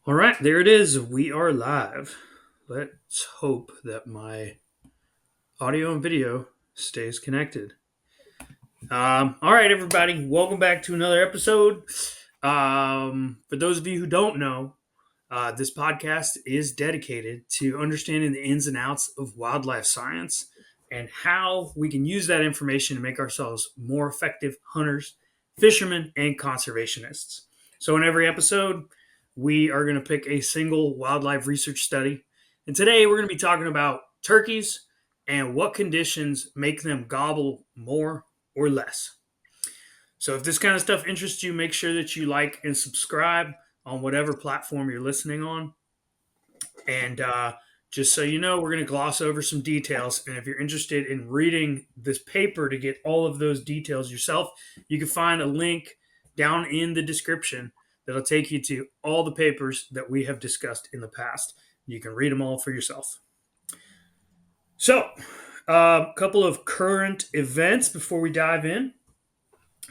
All right, there it is. We are live. Let's hope that my audio and video stays connected. All right, everybody, welcome back to another episode. For those of you who don't know, this podcast is dedicated to understanding the ins and outs of wildlife science and how we can use that information to make ourselves more effective hunters, fishermen, and conservationists. So, in every episode, we are going to pick a single wildlife research study. And today, we're going to be talking about turkeys and what conditions make them gobble more or less. So if this kind of stuff interests you, make sure that you like and subscribe on whatever platform you're listening on. And just so you know, we're going to gloss over some details. And if you're interested in reading this paper to get all of those details yourself, you can find a link down in the description that'll take you to all the papers that we have discussed in the past. You can read them all for yourself. So, a couple of current events before we dive in.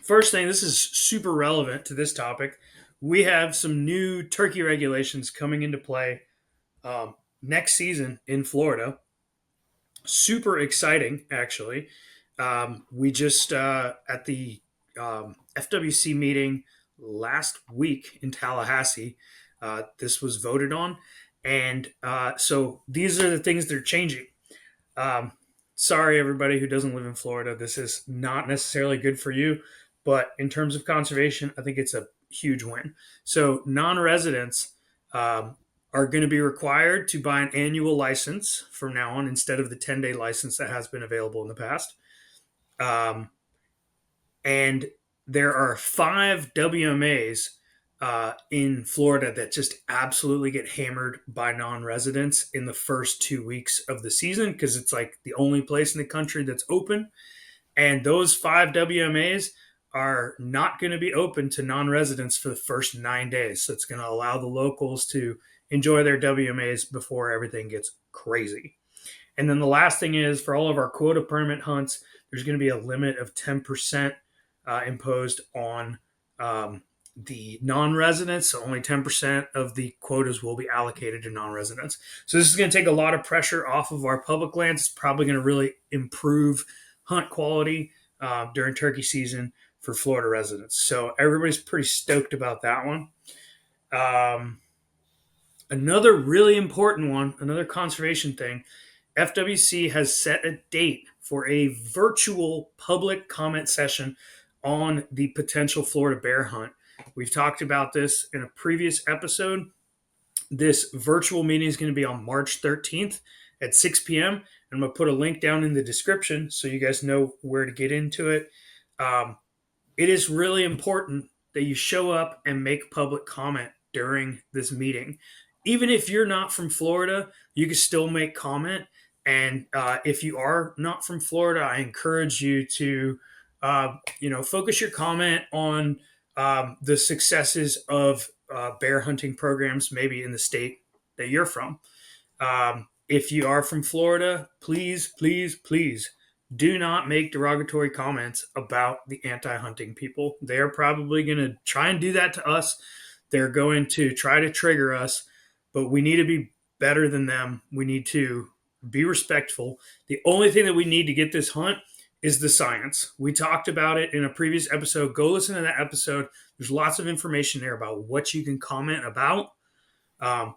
First thing, this is super relevant to this topic. We have some new turkey regulations coming into play next season in Florida. Super exciting, actually. We just, at the FWC meeting last week in Tallahassee, this was voted on. And so these are the things that are changing. Sorry, everybody who doesn't live in Florida. This is not necessarily good for you. But in terms of conservation, I think it's a huge win. So non-residents are going to be required to buy an annual license from now on instead of the 10-day license that has been available in the past. And there are 5 WMAs in Florida that just absolutely get hammered by non-residents in the first 2 weeks of the season because it's like the only place in the country that's open. And those 5 WMAs are not going to be open to non-residents for the first 9 days. So it's going to allow the locals to enjoy their WMAs before everything gets crazy. And then the last thing is for all of our quota permit hunts, there's going to be a limit of 10% imposed on the non-residents. So only 10% of the quotas will be allocated to non-residents. So this is going to take a lot of pressure off of our public lands. It's probably going to really improve hunt quality during turkey season for Florida residents. So everybody's pretty stoked about that one. Another really important one, another conservation thing, FWC has set a date for a virtual public comment session on the potential Florida bear hunt. We've talked about this in a previous episode. This virtual meeting is going to be on March 13th at 6 p.m. I'm going to put a link down in the description so you guys know where to get into it. It is really important that you show up and make public comment during this meeting. Even if you're not from Florida, you can still make comment. And if you are not from Florida, I encourage you to, focus your comment on the successes of bear hunting programs, maybe in the state that you're from. If you are from Florida, please, please, please do not make derogatory comments about the anti-hunting people. They are probably going to try and do that to us. They're going to try to trigger us, but we need to be better than them. We need to be respectful. The only thing that we need to get this hunt is the science. We talked about it in a previous episode. Go listen to that episode. There's lots of information there about what you can comment about.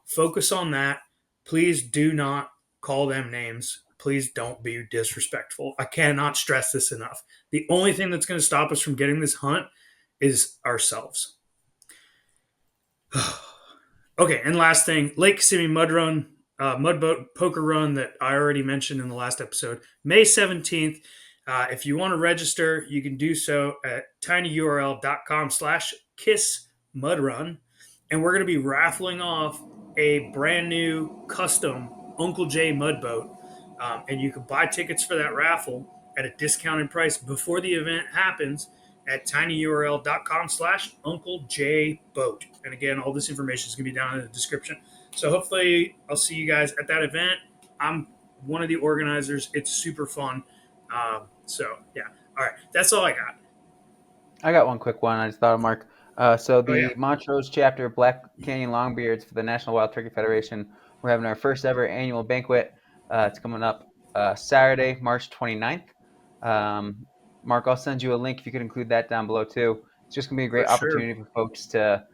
Focus on that. Please do not call them names. Please don't be disrespectful. I cannot stress this enough. The only thing that's going to stop us from getting this hunt is ourselves. Okay, and last thing, Lake Kissimmee Mud Run, Mudboat Poker Run that I already mentioned in the last episode, May 17th. If you want to register, you can do so at tinyurl.com/kissmudrun. And we're going to be raffling off a brand new custom Uncle J mud boat. And you can buy tickets for that raffle at a discounted price before the event happens at tinyurl.com/UncleJBoat. And again, all this information is going to be down in the description. So hopefully I'll see you guys at that event. I'm one of the organizers. It's super fun. So, yeah. All right. That's all I got. I got one quick one. I just thought of Mark. So Oh yeah, the Montrose chapter of Black Canyon Longbeards for the National Wild Turkey Federation, we're having our first ever annual banquet. It's coming up Saturday, March 29th. Um, Mark, I'll send you a link if you could include that down below too. It's just gonna be a for great sure. opportunity for folks to,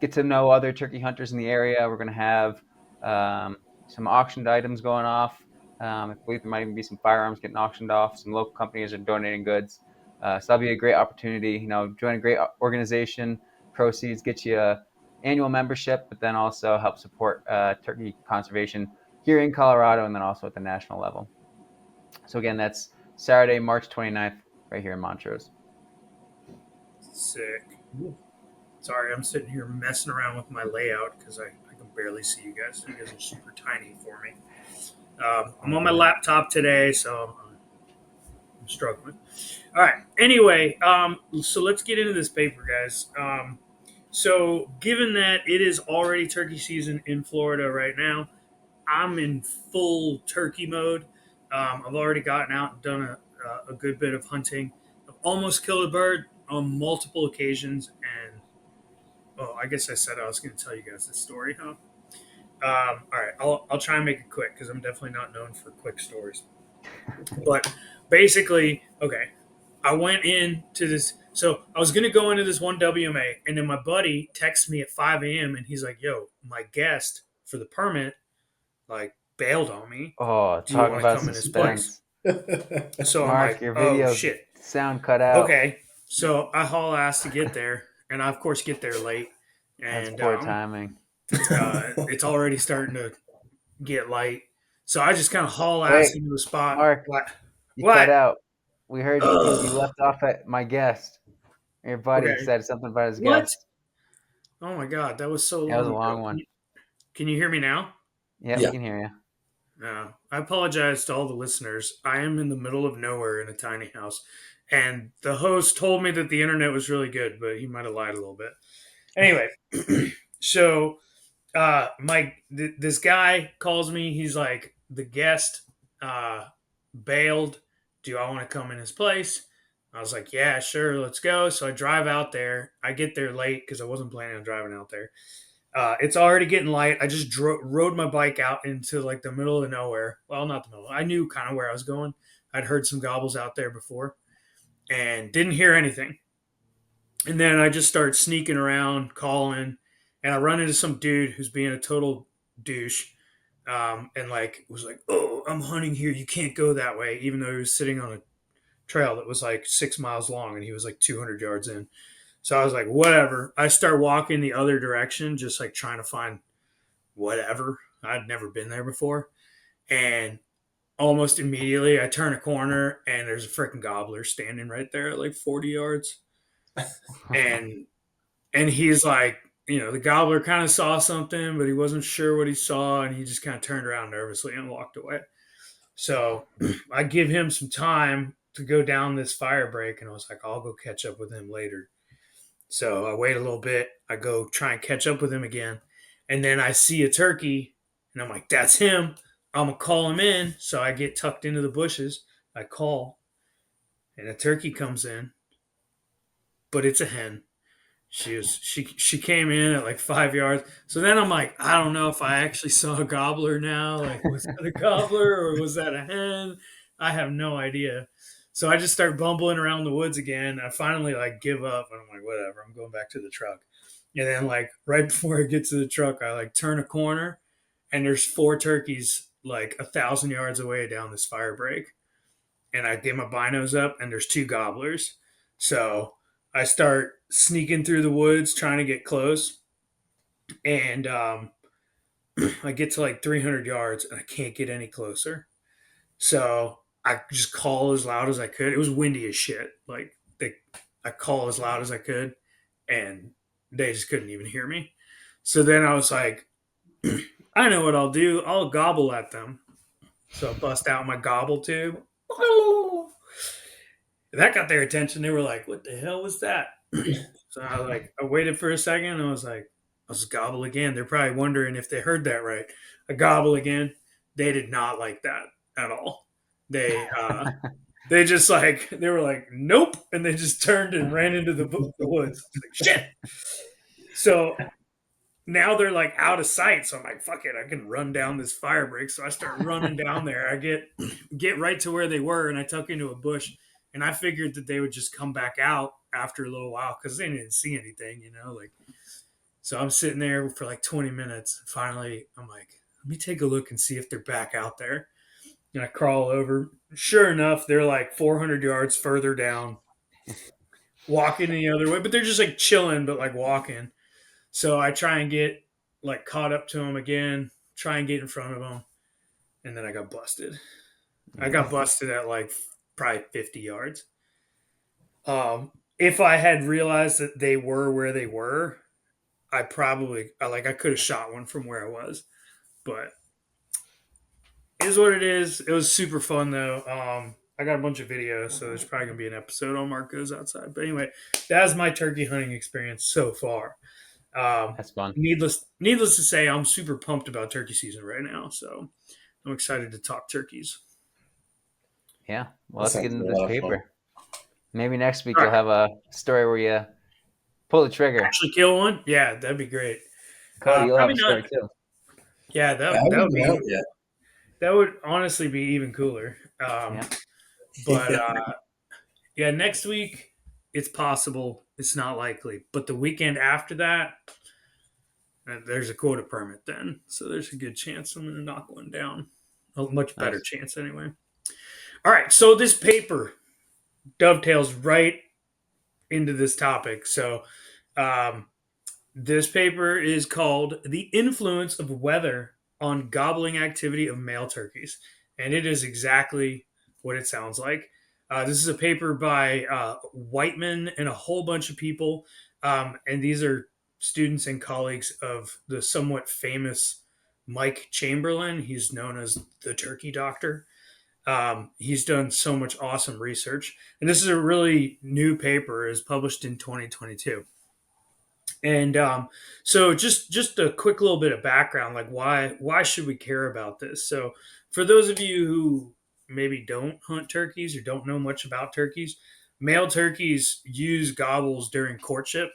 get to know other turkey hunters in the area. We're gonna have some auctioned items going off. I believe there might even be some firearms getting auctioned off. Some local companies are donating goods. So that'll be a great opportunity. Join a great organization. Proceeds get you a annual membership, but then also help support turkey conservation here in Colorado and then also at the national level. So again, that's Saturday, March 29th, right here in Montrose. Sick. Sorry, I'm sitting here messing around with my layout because I can barely see you guys. You guys are super tiny for me. I'm All on my good. laptop today, so I'm struggling. All right. Anyway, so let's get into this paper, guys. So, given that it is already turkey season in Florida right now, I'm in full turkey mode. I've already gotten out and done a good bit of hunting. I've almost killed a bird on multiple occasions, and I guess I said I was going to tell you guys this story, huh? All right, I'll try and make it quick because I'm definitely not known for quick stories. But basically, okay, I went into this. So I was gonna go into this one WMA, and then my buddy texted me at 5 a.m. and he's like, "Yo, my guest for the permit like bailed on me. Oh, Do you talk want to about come in his place?" suspense. So I'm Mark, like, your "Oh video shit, sound cut out. okay." So I haul ass to get there, and I of course get there late, That's and poor timing. it's already starting to get light. So I just kind of haul ass Wait, into the spot. Mark, What? you cut What? out. We heard you Ugh. left off at my guest. Your buddy Okay. said something about his What? guest. Oh my god, that was so That was long a ago. long one. Can you hear me now? Yeah, we Yeah. can hear you. No. I apologize to all the listeners. I am in the middle of nowhere in a tiny house, and the host told me that the internet was really good, but he might have lied a little bit. Anyway, so this guy calls me. He's like, the guest uh, bailed. Do I want to come in his place? I was like, yeah, sure, let's go. So I drive out there. I get there late because I wasn't planning on driving out there. It's already getting light. I just rode my bike out into like the middle of nowhere. Well, not the middle. I knew kind of where I was going. I'd heard some gobbles out there before and didn't hear anything. And then I just start sneaking around, calling, and I run into some dude who's being a total douche. And like was like, "Oh, I'm hunting here. You can't go that way," even though he was sitting on a trail that was like 6 miles long, and he was like 200 yards in. So I was like, "Whatever." I start walking the other direction, just like trying to find whatever. I'd never been there before, and almost immediately I turn a corner, and there's a freaking gobbler standing right there at like 40 yards, and he's like, the gobbler kind of saw something, but he wasn't sure what he saw, and he just kind of turned around nervously and walked away. So I give him some time to go down this fire break, and I was like, I'll go catch up with him later. So I wait a little bit. I go try and catch up with him again, and then I see a turkey, and I'm like, that's him. I'm gonna call him in. So I get tucked into the bushes. I call, and a turkey comes in, but it's a hen. She came in at like 5 yards. So then I'm like, I don't know if I actually saw a gobbler now. Like, was that a gobbler or was that a hen? I have no idea. So I just start bumbling around the woods again. I finally like give up and I'm like, whatever, I'm going back to the truck. And then like right before I get to the truck, I like turn a corner and there's four turkeys like 1,000 yards away down this fire break. And I get my binos up and there's two gobblers. So I start sneaking through the woods trying to get close. And I get to like 300 yards and I can't get any closer. So I just call as loud as I could. It was windy as shit. I call as loud as I could and they just couldn't even hear me. So then I was like, I know what I'll do. I'll gobble at them. So I bust out my gobble tube. That got their attention. They were like, "What the hell was that?" So I waited for a second. And I was like, "I'll just gobble again." They're probably wondering if they heard that right. I gobble again. They did not like that at all. They They just like they were like, nope, and they just turned and ran into the woods. Like, shit. So now they're like out of sight. So I'm like, fuck it, I can run down this fire break. So I start running down there. I get right to where they were, and I tuck into a bush. And I figured that they would just come back out after a little while because they didn't see anything, like. So I'm sitting there for like 20 minutes. Finally, I'm like, let me take a look and see if they're back out there. And I crawl over. Sure enough, they're like 400 yards further down, walking the other way, but they're just like chilling, but like walking. So I try and get like caught up to them again, try and get in front of them, and then I got busted. I got busted at like probably 50 yards. If I had realized that they were where they were, I could have shot one from where I was, but it is what it is. It was super fun though. I got a bunch of videos, so there's probably gonna be an episode on Mark Goes Outside. But anyway, that's my turkey hunting experience so far. That's fun. Needless to say, I'm super pumped about turkey season right now. So I'm excited to talk turkeys. Yeah. Well, That let's get sounds into like a this lot of fun. paper. Maybe next week All you'll right, have a story where you pull the trigger. actually kill one. Yeah, that'd be great. Cody, you'll have Probably a not. story too. Yeah, I that haven't would been out be yet. that would honestly be even cooler. Yeah. But Yeah. yeah, next week it's possible. It's not likely, but the weekend after that, there's a quota permit then, so there's a good chance I'm going to knock one down. A much better Nice. chance anyway. All right, so this paper dovetails right into this topic. So um, this paper is called "The Influence of Weather on Gobbling Activity of Male Turkeys," and it is exactly what it sounds like. This is a paper by Whiteman and a whole bunch of people, and these are students and colleagues of the somewhat famous Mike Chamberlain. He's known as the Turkey Doctor. He's done so much awesome research, and this is a really new paper. It was published in 2022. And so just a quick little bit of background, like why should we care about this? So for those of you who maybe don't hunt turkeys or don't know much about turkeys, male turkeys use gobbles during courtship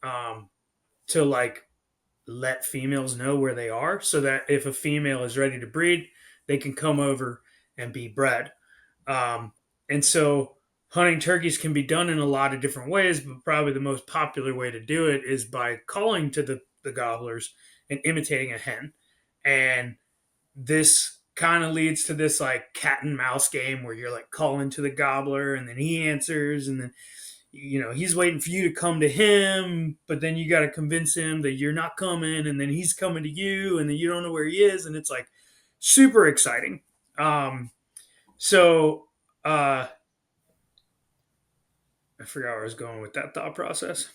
um, to like let females know where they are, so that if a female is ready to breed, they can come over and be bred. Um, and so hunting turkeys can be done in a lot of different ways, but probably the most popular way to do it is by calling to the gobblers and imitating a hen. And this kind of leads to this like cat and mouse game where you're like calling to the gobbler and then he answers and then he's waiting for you to come to him, but then you got to convince him that you're not coming, and then he's coming to you, and then you don't know where he is, and it's like super exciting. So uh, I forgot where I was going with that thought process.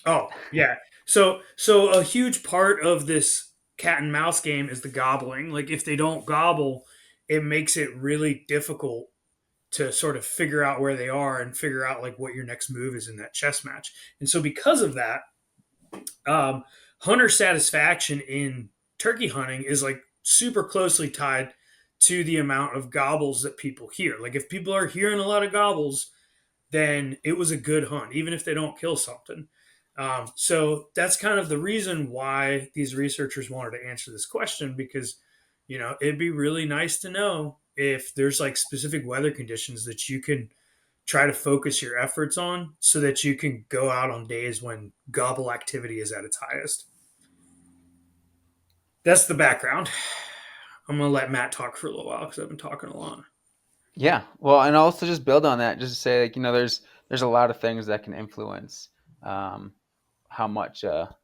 Oh yeah, so a huge part of this cat and mouse game is the gobbling. Like if they don't gobble, it makes it really difficult to sort of figure out where they are and figure out like what your next move is in that chess match. And so because of that, um, hunter satisfaction in turkey hunting is like super closely tied to the amount of gobbles that people hear. Like if people are hearing a lot of gobbles, then it was a good hunt, even if they don't kill something. So that's kind of the reason why these researchers wanted to answer this question, because it'd be really nice to know if there's like specific weather conditions that you can try to focus your efforts on so that you can go out on days when gobble activity is at its highest. That's the background. I'm going to let Matt talk for a little while because I've been talking a lot. Yeah. Well, and also just build on that, just to say, like, there's a lot of things that can influence um, how much a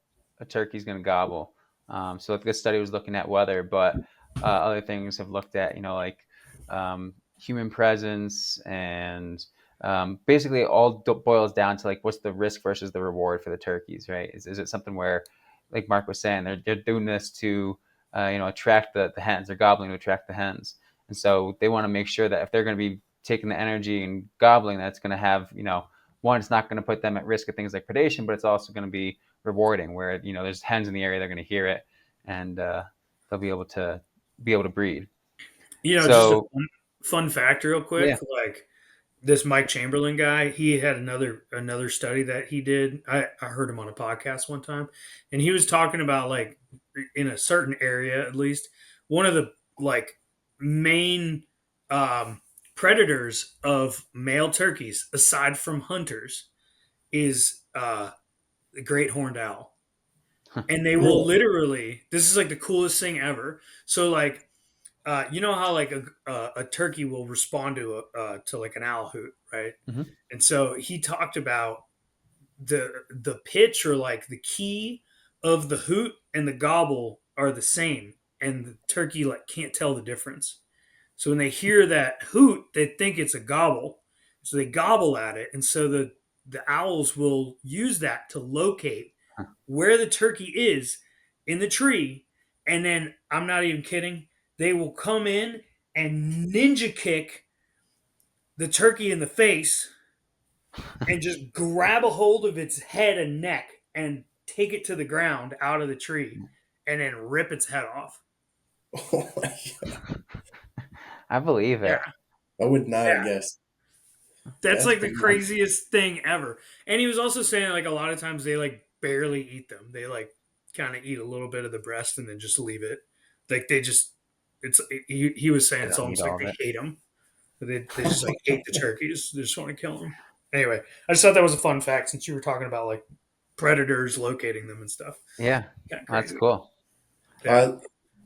turkey's going to gobble. So like this study was looking at weather, but other things have looked at, like human presence, and basically it all boils down to like what's the risk versus the reward for the turkeys, right? Is it something where, like Mark was saying, they're doing this to attract the hens, they're gobbling to attract the hens, and so they want to make sure that if they're going to be taking the energy and gobbling, that's going to have one, it's not going to put them at risk of things like predation, but it's also going to be rewarding, where there's hens in the area, they're going to hear it, and they'll be able to breed. Just a So fun fact real quick, yeah, like this Mike Chamberlain guy, he had another study that he did. I heard him on a podcast one time, and he was talking about like in a certain area at least one of the like main um, predators of male turkeys aside from hunters is the great horned owl, and they will Really? literally. This is like the coolest thing ever. So like you know how like a turkey will respond to like an owl hoot, right? Mm-hmm. And so he talked about the pitch or like the key of the hoot and the gobble are the same, and the turkey like can't tell the difference. So when they hear that hoot, they think it's a gobble, so they gobble at it, and so the owls will use that to locate where the turkey is in the tree, and then I'm not even kidding, they will come in and ninja kick the turkey in the face and just grab a hold of its head and neck and take it to the ground out of the tree and then rip its head off. Oh my God. I believe Yeah. it. I would not have Yeah. guessed. That's That's like the pretty much. craziest thing ever. And he was also saying like a lot of times they like barely eat them. They like kind of eat a little bit of the breast and then just leave it. Like they just it's he was saying They it's don't eat almost like all of they it. hate them. They just like hate the turkeys. They just want to kill them. Anyway, I just thought that was a fun fact since you were talking about like predators locating them and stuff. Yeah, Kind of that's crazy. cool. Yeah. I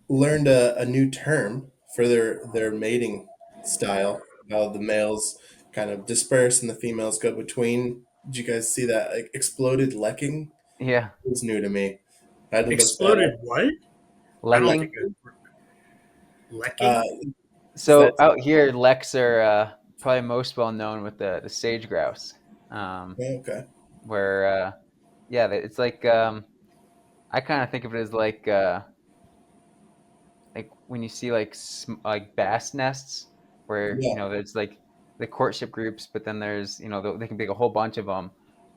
learned a new term for their mating style. How the males kind of disperse and the females go between. Did you guys see that? Like exploded lecking? Yeah, It was new to me. I had to look that Exploded up. what? I don't think lecking. Uh, lecking. So that's out here, leks are probably most well known with the sage grouse, um, okay. where yeah, it's like I kind of think of it as like when you see like bass nests, where Yeah, there's like the courtship groups, but then there's they can be a whole bunch of them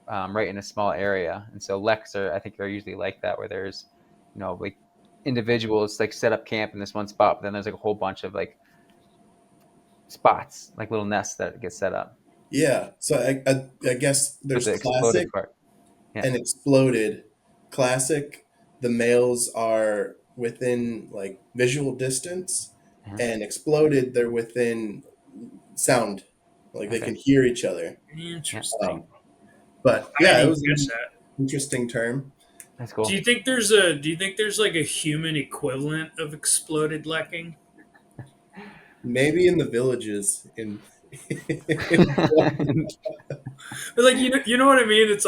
right in a small area, and so leks are I think are usually like that, where there's like individuals like set up camp in this one spot, but then there's like a whole bunch of like spots, like little nests that get set up. yeah. So I guess But there's the exploded classic part, yeah. and exploded. Classic, the males are within like visual distance, Uh-huh. and exploded, they're within sound, like they Okay, can hear each other. yeah, Interesting. Um, but I yeah, didn't it even was guess an that. interesting term. that's Do cool. you think there's like a human equivalent of exploded lecking? Maybe in the villages in. But like you know what I mean? It's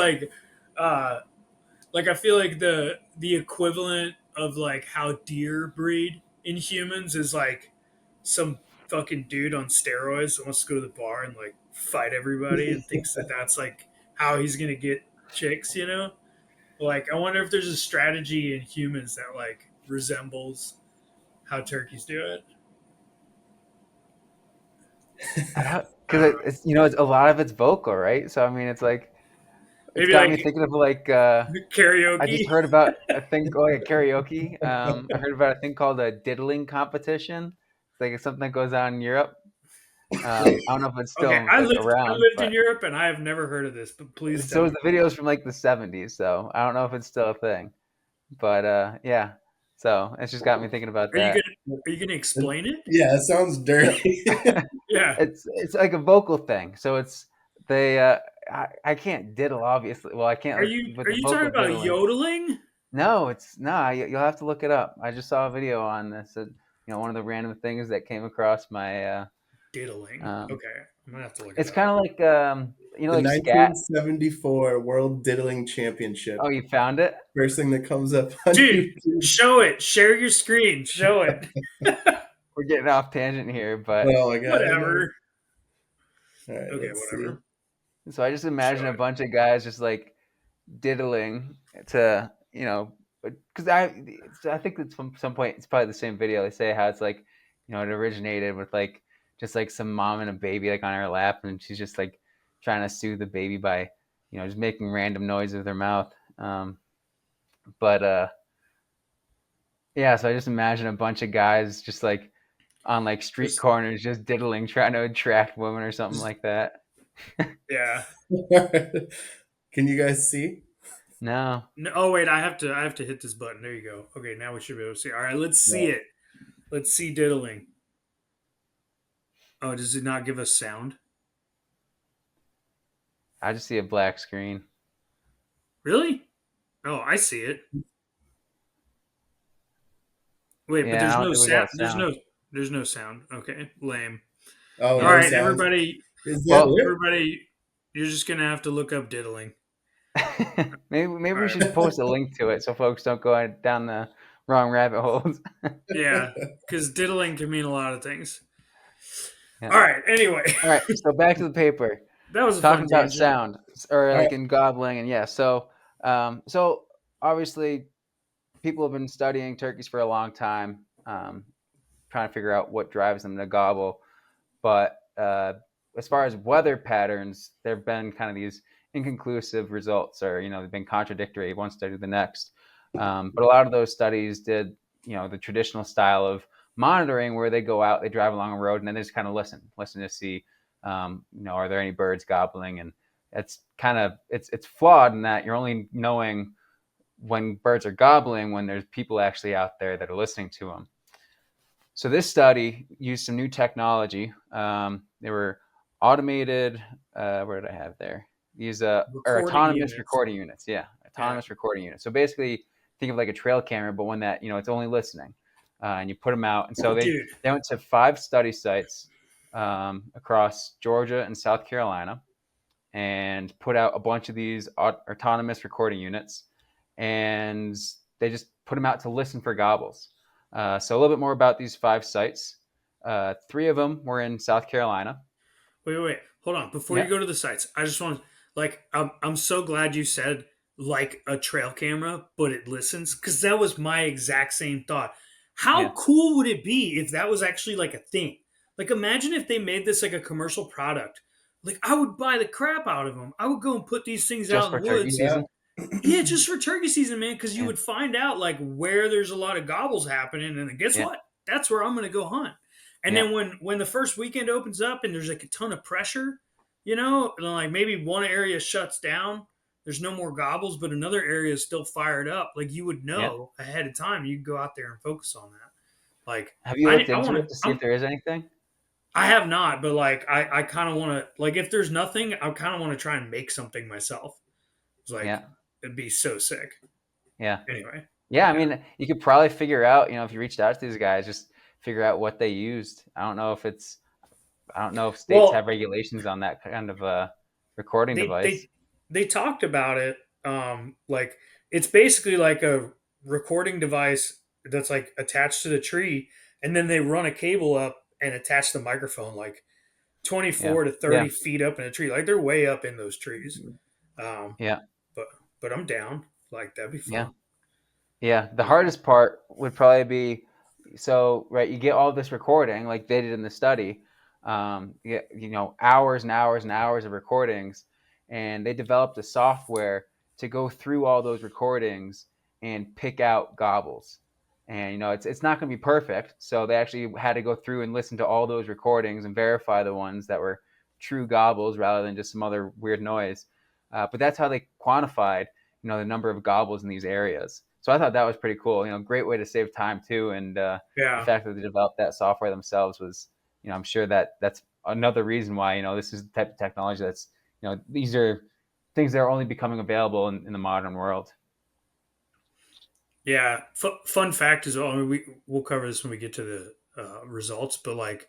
uh like I feel like the equivalent of like how deer breed in humans is like some fucking dude on steroids that wants to go to the bar and like fight everybody and thinks that that's like how he's gonna get chicks, you know? Like I wonder if there's a strategy in humans that like resembles how turkeys do it. I don't Because know. it's it's a lot of it's vocal, right? So I mean, it's Maybe got me like thinking of like I just karaoke. heard about a thing like karaoke. I heard about a thing called a diddling competition. It's like something that goes on in Europe. I don't know if it's Okay, still like I around, lived in but Europe and I have never heard of this, but please so tell is me. the videos from like the '70s. So I don't know if it's still a thing, but yeah. So it's just got me thinking about Are you that. gonna explain it? Yeah, it sounds So dirty. Yeah. it's like a vocal thing. So it's they I can't diddle obviously. Well, I can't with Are the you talking vocal about diddling. yodeling? No, it's no. You'll have to look it up. I just saw a video on this. One of the random things that came across my. Diddling. Um, Okay, I'm gonna have to look it it's up. kind of like The like scat. 1974 World Diddling Oh, Championship. you found it? First thing that comes up on Dude, YouTube. show it. Share your screen. Show it. We're getting off tangent here, but Oh my god, I know. Whatever. All right, Okay, let's see. whatever. so I just Show imagine a it. bunch of guys just like diddling to because I think it's from some point it's probably the same video. They say how it's like it originated with like just like some mom and a baby like on her lap, and she's just like trying to soothe the baby by just making random noise with her mouth. But yeah, so I just imagine a bunch of guys just like on like street Just- corners, just diddling, trying to attract women or something like that. yeah. Can you guys see? No. No, oh wait, I have to hit this button. There you go. Okay, now we should be able to see. All right, let's see No. it. Let's see diddling. Oh, does it not give us sound? I just see a black screen. Really? Oh, I see it. Wait, but Yeah, there's I don't no think we sound. got sound. There's no sound. Okay, lame. Oh, All no right, sounds. everybody, Is that Well, it? everybody, you're just gonna have to look up diddling. maybe All we right. should post a link to it so folks don't go down the wrong rabbit holes. Yeah, because diddling can mean a lot of things. Yeah. All right. Anyway, All right, so back to the paper. that was a Talking fun about tangent. sound, or All like right. in gobbling, and yeah. So obviously people have been studying turkeys for a long time, trying to figure out what drives them to gobble. But as far as weather patterns, there have been kind of these inconclusive results, or they've been contradictory one study to the next. But a lot of those studies did, the traditional style of monitoring, where they go out, they drive along a road, and then they just kind of listen to see, are there any birds gobbling? And it's kind of it's flawed in that you're only knowing when birds are gobbling when there's people actually out there that are listening to them. So this study used some new technology. They were automated. Where did I have there? These are Recording autonomous units. recording units. Yeah, autonomous recording units. So basically, think of like a trail camera, but one that it's only listening, and you put them out. And so they Dude, went to 5 study sites across Georgia and South Carolina, and put out a bunch of these autonomous recording units, and they just put them out to listen for gobbles. So a little bit more about these 5 sites. 3 of them were in South Carolina. wait. Hold on. Before Yeah. you go to the sites, I just want to I'm so glad you said like a trail camera, but it listens, because that was my exact same thought. How Yeah. cool would it be if that was actually like a thing? Like, imagine if they made this like a commercial product. Like, I would buy the crap out of them. I would go and put these things Just out in for the turkey woods. Yeah. season. Yeah, just for turkey season, man, because you Yeah. would find out like where there's a lot of gobbles happening, and then guess Yeah. what? That's where I'm going to go hunt. And Yeah. then when the first weekend opens up and there's like a ton of pressure, and like maybe one area shuts down, there's no more gobbles, but another area is still fired up. Like, you would Yeah. know ahead of time. You can go out there and focus on that. Like, Have you I looked into want it to see if there is anything? I have not, but like I kind of want to, like, if there's nothing, I kind of want to try and make something myself. It's like, Yeah. it'd be so sick. Yeah. Anyway. Yeah. I mean, you could probably figure out, if you reached out to these guys, just figure out what they used. I don't know if states Well, have regulations on that kind of recording they device. they talked about it. Like, it's basically like a recording device that's like attached to the tree, and then they run a cable up and attach the microphone like 24 to 30 Yeah. feet up in a tree. Like, they're way up in those trees. Yeah. But I'm down. Like, that'd be fun. Yeah. Yeah. The hardest part would probably be, right, you get all this recording like they did in the study. You get, hours and hours and hours of recordings, and they developed a software to go through all those recordings and pick out gobbles. And it's not going to be perfect, so they actually had to go through and listen to all those recordings and verify the ones that were true gobbles rather than just some other weird noise. But that's how they quantified the number of gobbles in these areas. So I thought that was pretty cool. Great way to save time too. And the Yeah. fact that they developed that software themselves was, I'm sure that's another reason why this is the type of technology that's these are things that are only becoming available in the modern world. Yeah. Fun fact as well. I mean, we'll cover this when we get to the results, but like,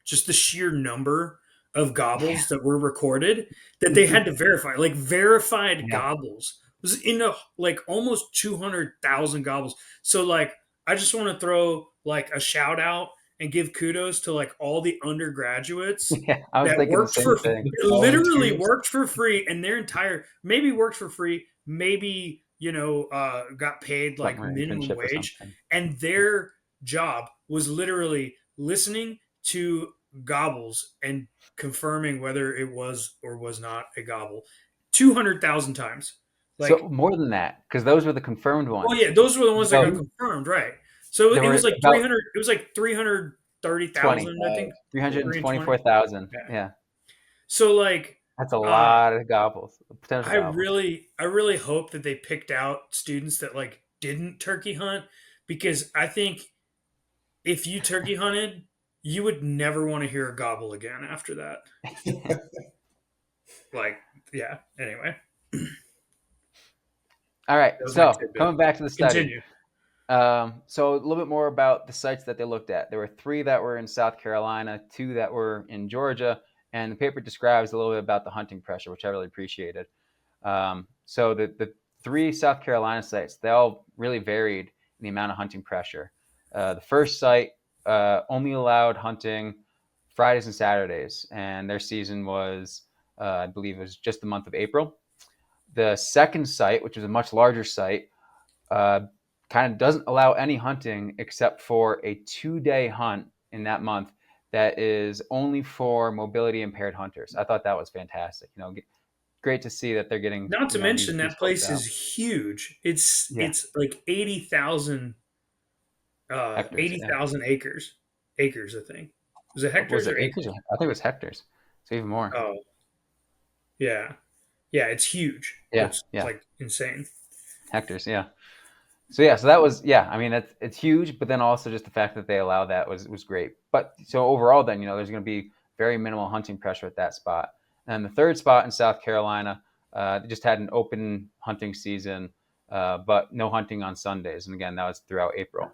just the sheer number of gobbles that were recorded that they had to verify, like verified Yeah. gobbles was in like almost 200,000 gobbles. So like, I just want to throw like a shout out and give kudos to like all the undergraduates Yeah, I was that thinking the worked same thing. literally Volunteers. worked for free, and their entire, maybe worked for free, maybe got paid like Summer minimum internship or wage, something. and their job was literally listening to gobbles and confirming whether it was or was not a gobble 200,000 times. Like, So more than that, because those were the confirmed ones. oh yeah, those were the ones that So got confirmed, right? So there it was were like about 300. It was like 300 30,000, I think. 324,000. Yeah. Yeah. So like, That's a lot of gobbles, potential I gobbles. really hope that they picked out students that like didn't turkey hunt, because I think if you turkey hunted, you would never want to hear a gobble again after that. Like, yeah. Anyway, All right. that was my So tidbit. coming back to the study. Continue. So a little bit more about the sites that they looked at. There were 3 that were in South Carolina, 2 that were in Georgia, and the paper describes a little bit about the hunting pressure, which I really appreciated. So the 3 South Carolina sites, they all really varied in the amount of hunting pressure. The first site only allowed hunting Fridays and Saturdays, and their season was, I believe it was just the month of April. The second site, which was a much larger site, kind of doesn't allow any hunting except for a 2-day hunt in that month that is only for mobility impaired hunters. I thought that was fantastic. Great to see that they're getting, Not to mention these that folks place out. is huge. It's Yeah, it's like 80,000 hectares. Yeah. 80,000 acres, I think. Was it Was hectares it or acres? acres? I think it was hectares. So even more. Oh, yeah. Yeah, it's huge. Yeah, It's yeah, like insane. hectares. Yeah. So that was, yeah. I mean, it's huge, but then also just the fact that they allow that was great. But so overall, then there's going to be very minimal hunting pressure at that spot. And the third spot in South Carolina, they just had an open hunting season, but no hunting on Sundays. And again, that was throughout April.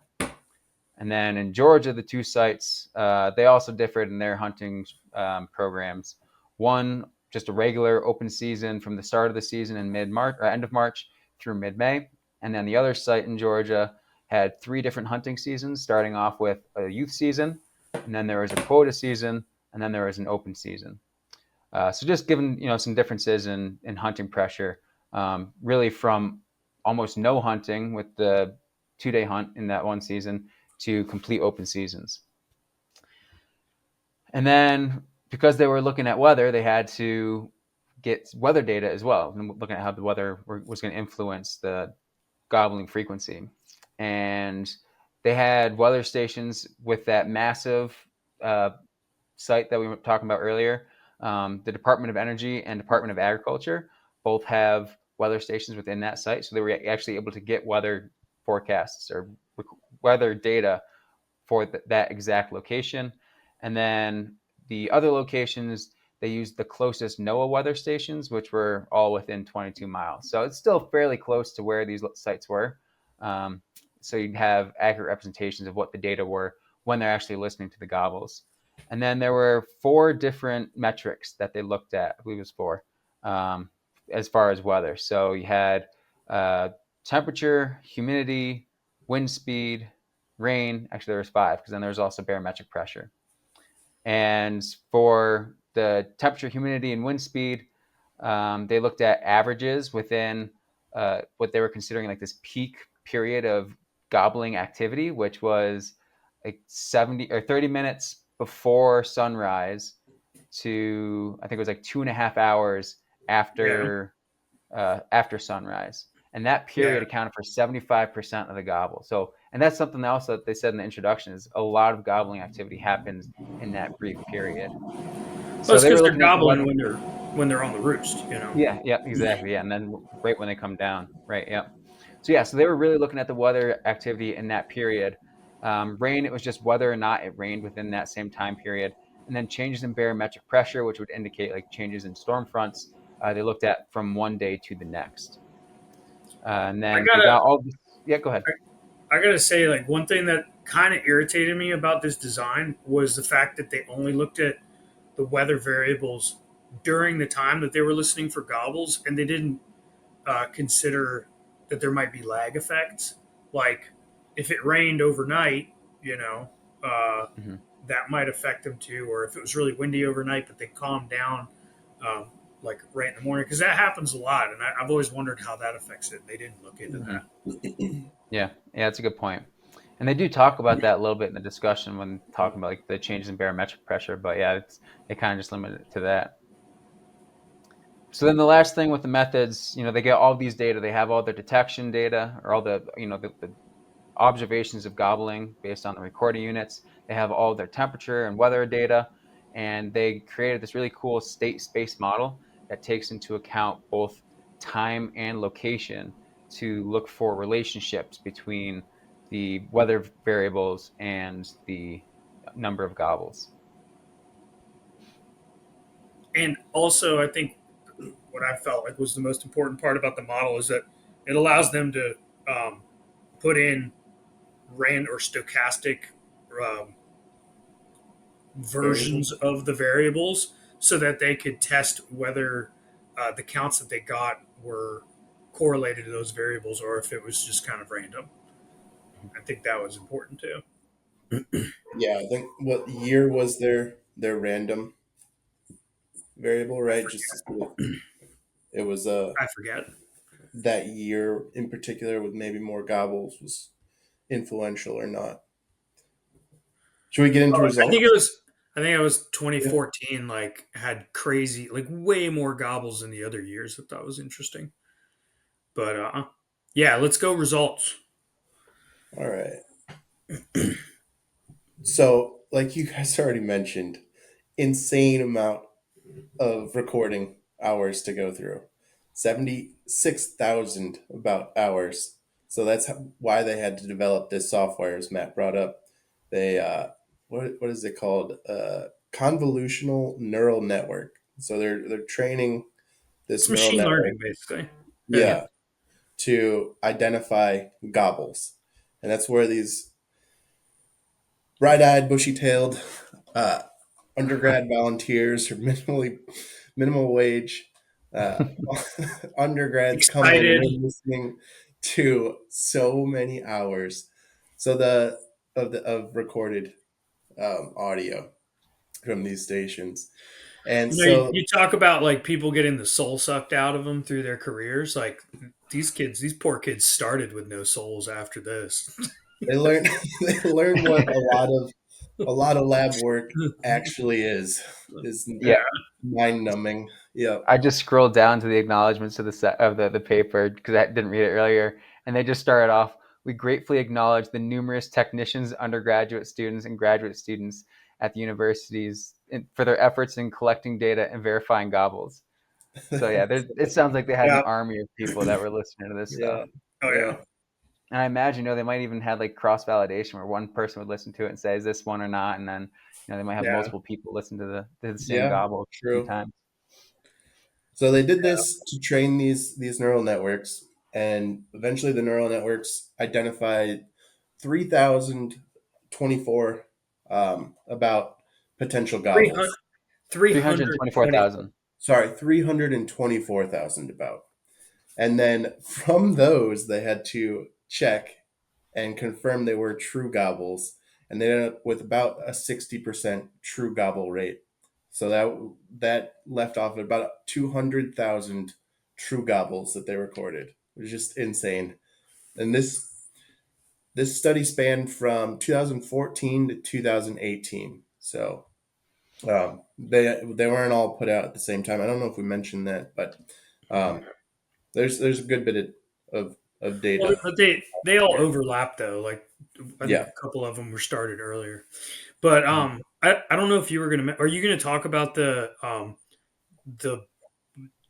And then in Georgia, the 2 sites, they also differed in their hunting programs. One, just a regular open season from the start of the season in mid-March or end of March through mid-May. And then the other site in Georgia had 3 different hunting seasons, starting off with a youth season, and then there was a quota season, and then there was an open season. So just given some differences in hunting pressure, really from almost no hunting with the 2-day hunt in that one season to complete open seasons. And then because they were looking at weather, they had to get weather data as well, looking at how the weather was going to influence the gobbling frequency. And they had weather stations with that massive site that we were talking about earlier. The Department of Energy and Department of Agriculture both have weather stations within that site. So they were actually able to get weather forecasts or weather data for that exact location. And then the other locations, they used the closest NOAA weather stations, which were all within 22 miles. So it's still fairly close to where these sites were. So you'd have accurate representations of what the data were when they're actually listening to the gobbles. And then there were 4 different metrics that they looked at, I believe it was 4, as far as weather. So you had temperature, humidity, wind speed, rain. Actually, there was 5, because then there's also barometric pressure. And for the temperature, humidity, and wind speed, they looked at averages within what they were considering like this peak period of gobbling activity, which was like 70 or 30 minutes before sunrise to, I think it was like 2.5 hours after sunrise. And that period accounted for 75% of the gobble. So, and that's something else that they said in the introduction, is a lot of gobbling activity happens in that brief period. Well, it's because they're gobbling when they're on the roost, Yeah, exactly. Yeah, and then right when they come down, right? Yeah. So they were really looking at the weather activity in that period. Rain, it was just whether or not it rained within that same time period, and then changes in barometric pressure, which would indicate like changes in storm fronts. They looked at from one day to the next, and then they got all this. Yeah, go ahead. I gotta say, like, one thing that kind of irritated me about this design was the fact that they only looked at the weather variables during the time that they were listening for gobbles, and they didn't consider that there might be lag effects. Like, if it rained overnight, Mm-hmm. that might affect them too. Or if it was really windy overnight, but they calmed down, like right in the morning, because that happens a lot. And I've always wondered how that affects it. They didn't look into that. Yeah, that's a good point. And they do talk about that a little bit in the discussion when talking about like the changes in barometric pressure. But yeah, they kind of just limit it to that. So then the last thing with the methods, they get all these data. They have all their detection data, or all the observations of gobbling based on the recording units. They have all their temperature and weather data, and they created this really cool state space model that takes into account both time and location to look for relationships between the weather variables and the number of gobbles. And also, I think what I felt like was the most important part about the model is that it allows them to put in random or stochastic um, versions Variables. of the variables so that they could test whether the counts that they got were correlated to those variables or if it was just kind of random. I think that was important too. Yeah, I think what year was their random variable, right? Just to see if it was I forget. that year in particular with maybe more gobbles was influential or not. Should we get into I think results? it was. I think it was Yeah. 2014. Like had crazy, like way more gobbles than the other years. I thought was interesting. But yeah, let's go results. All right. So, like you guys already mentioned, insane amount of recording hours to go through. 76,000 about hours. So that's why they had to develop this software, as Matt brought up. They, what is it called? Convolutional neural network. So they're training It's this neural machine network, learning, basically. Yeah. yeah, to identify gobbles. And that's where these bright-eyed, bushy-tailed uh, undergrad volunteers or minimal wage uh, undergrads come in and Excited. they're listening to so many hours so of recorded audio from these stations. And You know, you, so you talk about like people getting the soul sucked out of them through their careers. Like these kids, these poor kids started with no souls after this. they learn they learn what a lot of lab work actually is Yeah, Yeah. mind numbing. Yep. I just scrolled down to the acknowledgments of the set of the paper because I didn't read it earlier, and they just started off. We gratefully acknowledge the numerous technicians, undergraduate students, and graduate students at the universities for their efforts in collecting data and verifying gobbles. So yeah, it sounds like they had an Yeah. army of people that were listening to this stuff. Yeah. Oh Yeah. yeah. And I imagine, they might even have like cross validation where one person would listen to it and say, "Is this one or not?" And then, they might have Yeah. multiple people listen to the same Yeah. gobble a few True. times. So they did this to train these neural networks, and eventually the neural networks identified 3,024 about potential 300, gobbles. Three hundred 320. twenty-four thousand. Sorry, 324,000 about. And then from those, they had to check and confirm they were true gobbles, and they ended up with about a 60% true gobble rate. So that left off at about 200,000 true gobbles that they recorded. It was just insane. And this study spanned from 2014 to 2018. So they weren't all put out at the same time. I don't know if we mentioned that, but um, there's a good bit of Well, data but they all there. overlap though. Like I think Yeah. a couple of them were started earlier. But I don't know if you were gonna. Are you gonna talk about the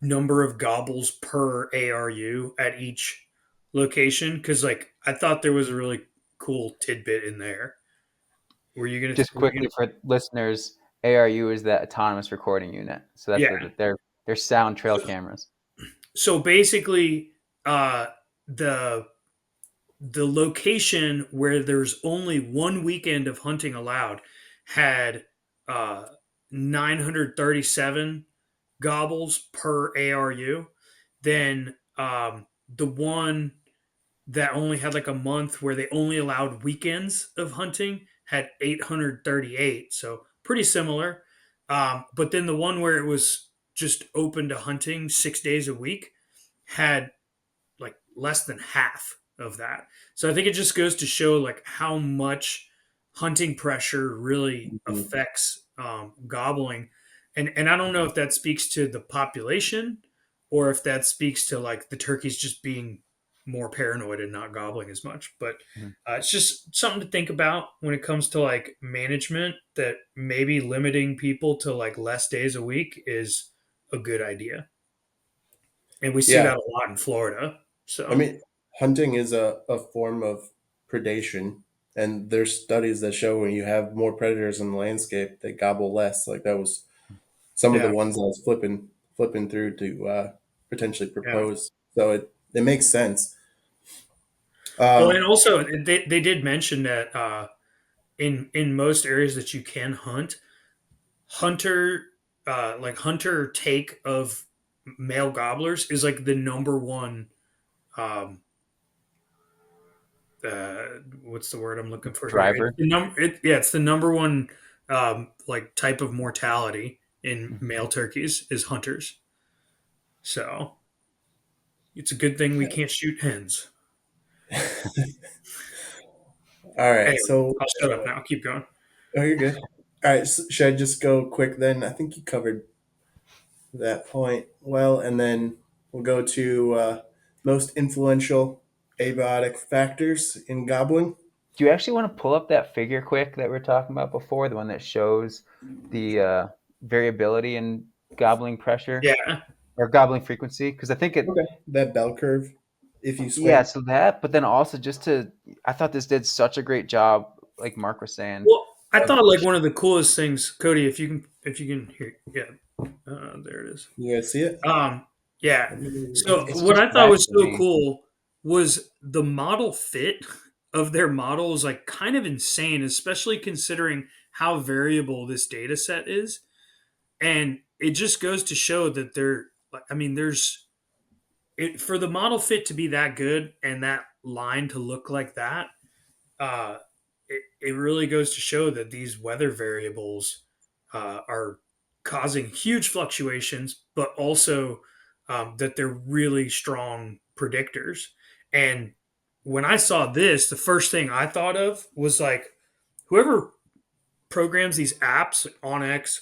number of gobbles per ARU at each location? Because like I thought there was a really cool tidbit in there. Were you gonna? Just Were you quickly gonna? for listeners, ARU is that autonomous recording unit. So that's Yeah. their sound trail cameras. So basically, the the location where there's only one weekend of hunting allowed had uh, 937 gobbles per ARU. Then the one that only had like a month where they only allowed weekends of hunting had 838. So pretty similar. But then the one where it was just open to hunting 6 days a week had like less than half of that. So I think it just goes to show like how much hunting pressure really Mhm. affects gobbling, and I don't know if that speaks to the population or if that speaks to like the turkeys just being more paranoid and not gobbling as much. But Mhm. it's just something to think about when it comes to like management. That maybe limiting people to like less days a week is a good idea, and we see Yeah, that a lot in Florida. I So mean, hunting is a form of predation, and there's studies that show when you have more predators in the landscape, they gobble less. Like that was some of the yeah, ones I was flipping through to potentially yeah. propose. So it makes sense. Well, and Um, also they did mention that in most areas that you can hunt, hunter like hunter take of male gobblers is like the number one um what's the word I'm looking for here? It's Driver. the yeah, it's the number one like type of mortality in male turkeys is hunters. So it's a good thing we can't shoot hens. all right, Anyway, so I'll shut up now. Keep going. oh, you're good. All right, so should I just go quick then? I think you covered that point well, and then we'll go to most influential abiotic factors in gobbling. Do you actually want to pull up that figure quick that we were talking about before, the one that shows the variability in gobbling pressure Yeah. or gobbling frequency? Because I think it, Okay. That bell curve, if you yeah, squint. so that, but then also just to, I thought this did such a great job, like Mark was saying. Well, I Of, thought like one of the coolest things, Cody, if you can hear, yeah, there it is. you guys see it? Um, yeah. So It's what just I thought was so gradually, cool was the model fit of their model is like kind of insane, especially considering how variable this data set is, and it just goes to show that there. I mean, there's for the model fit to be that good and that line to look like that. uh, it really goes to show that these weather variables are causing huge fluctuations, but also that they're really strong predictors. And when I saw this, the first thing I thought of was like whoever programs these apps, OnX,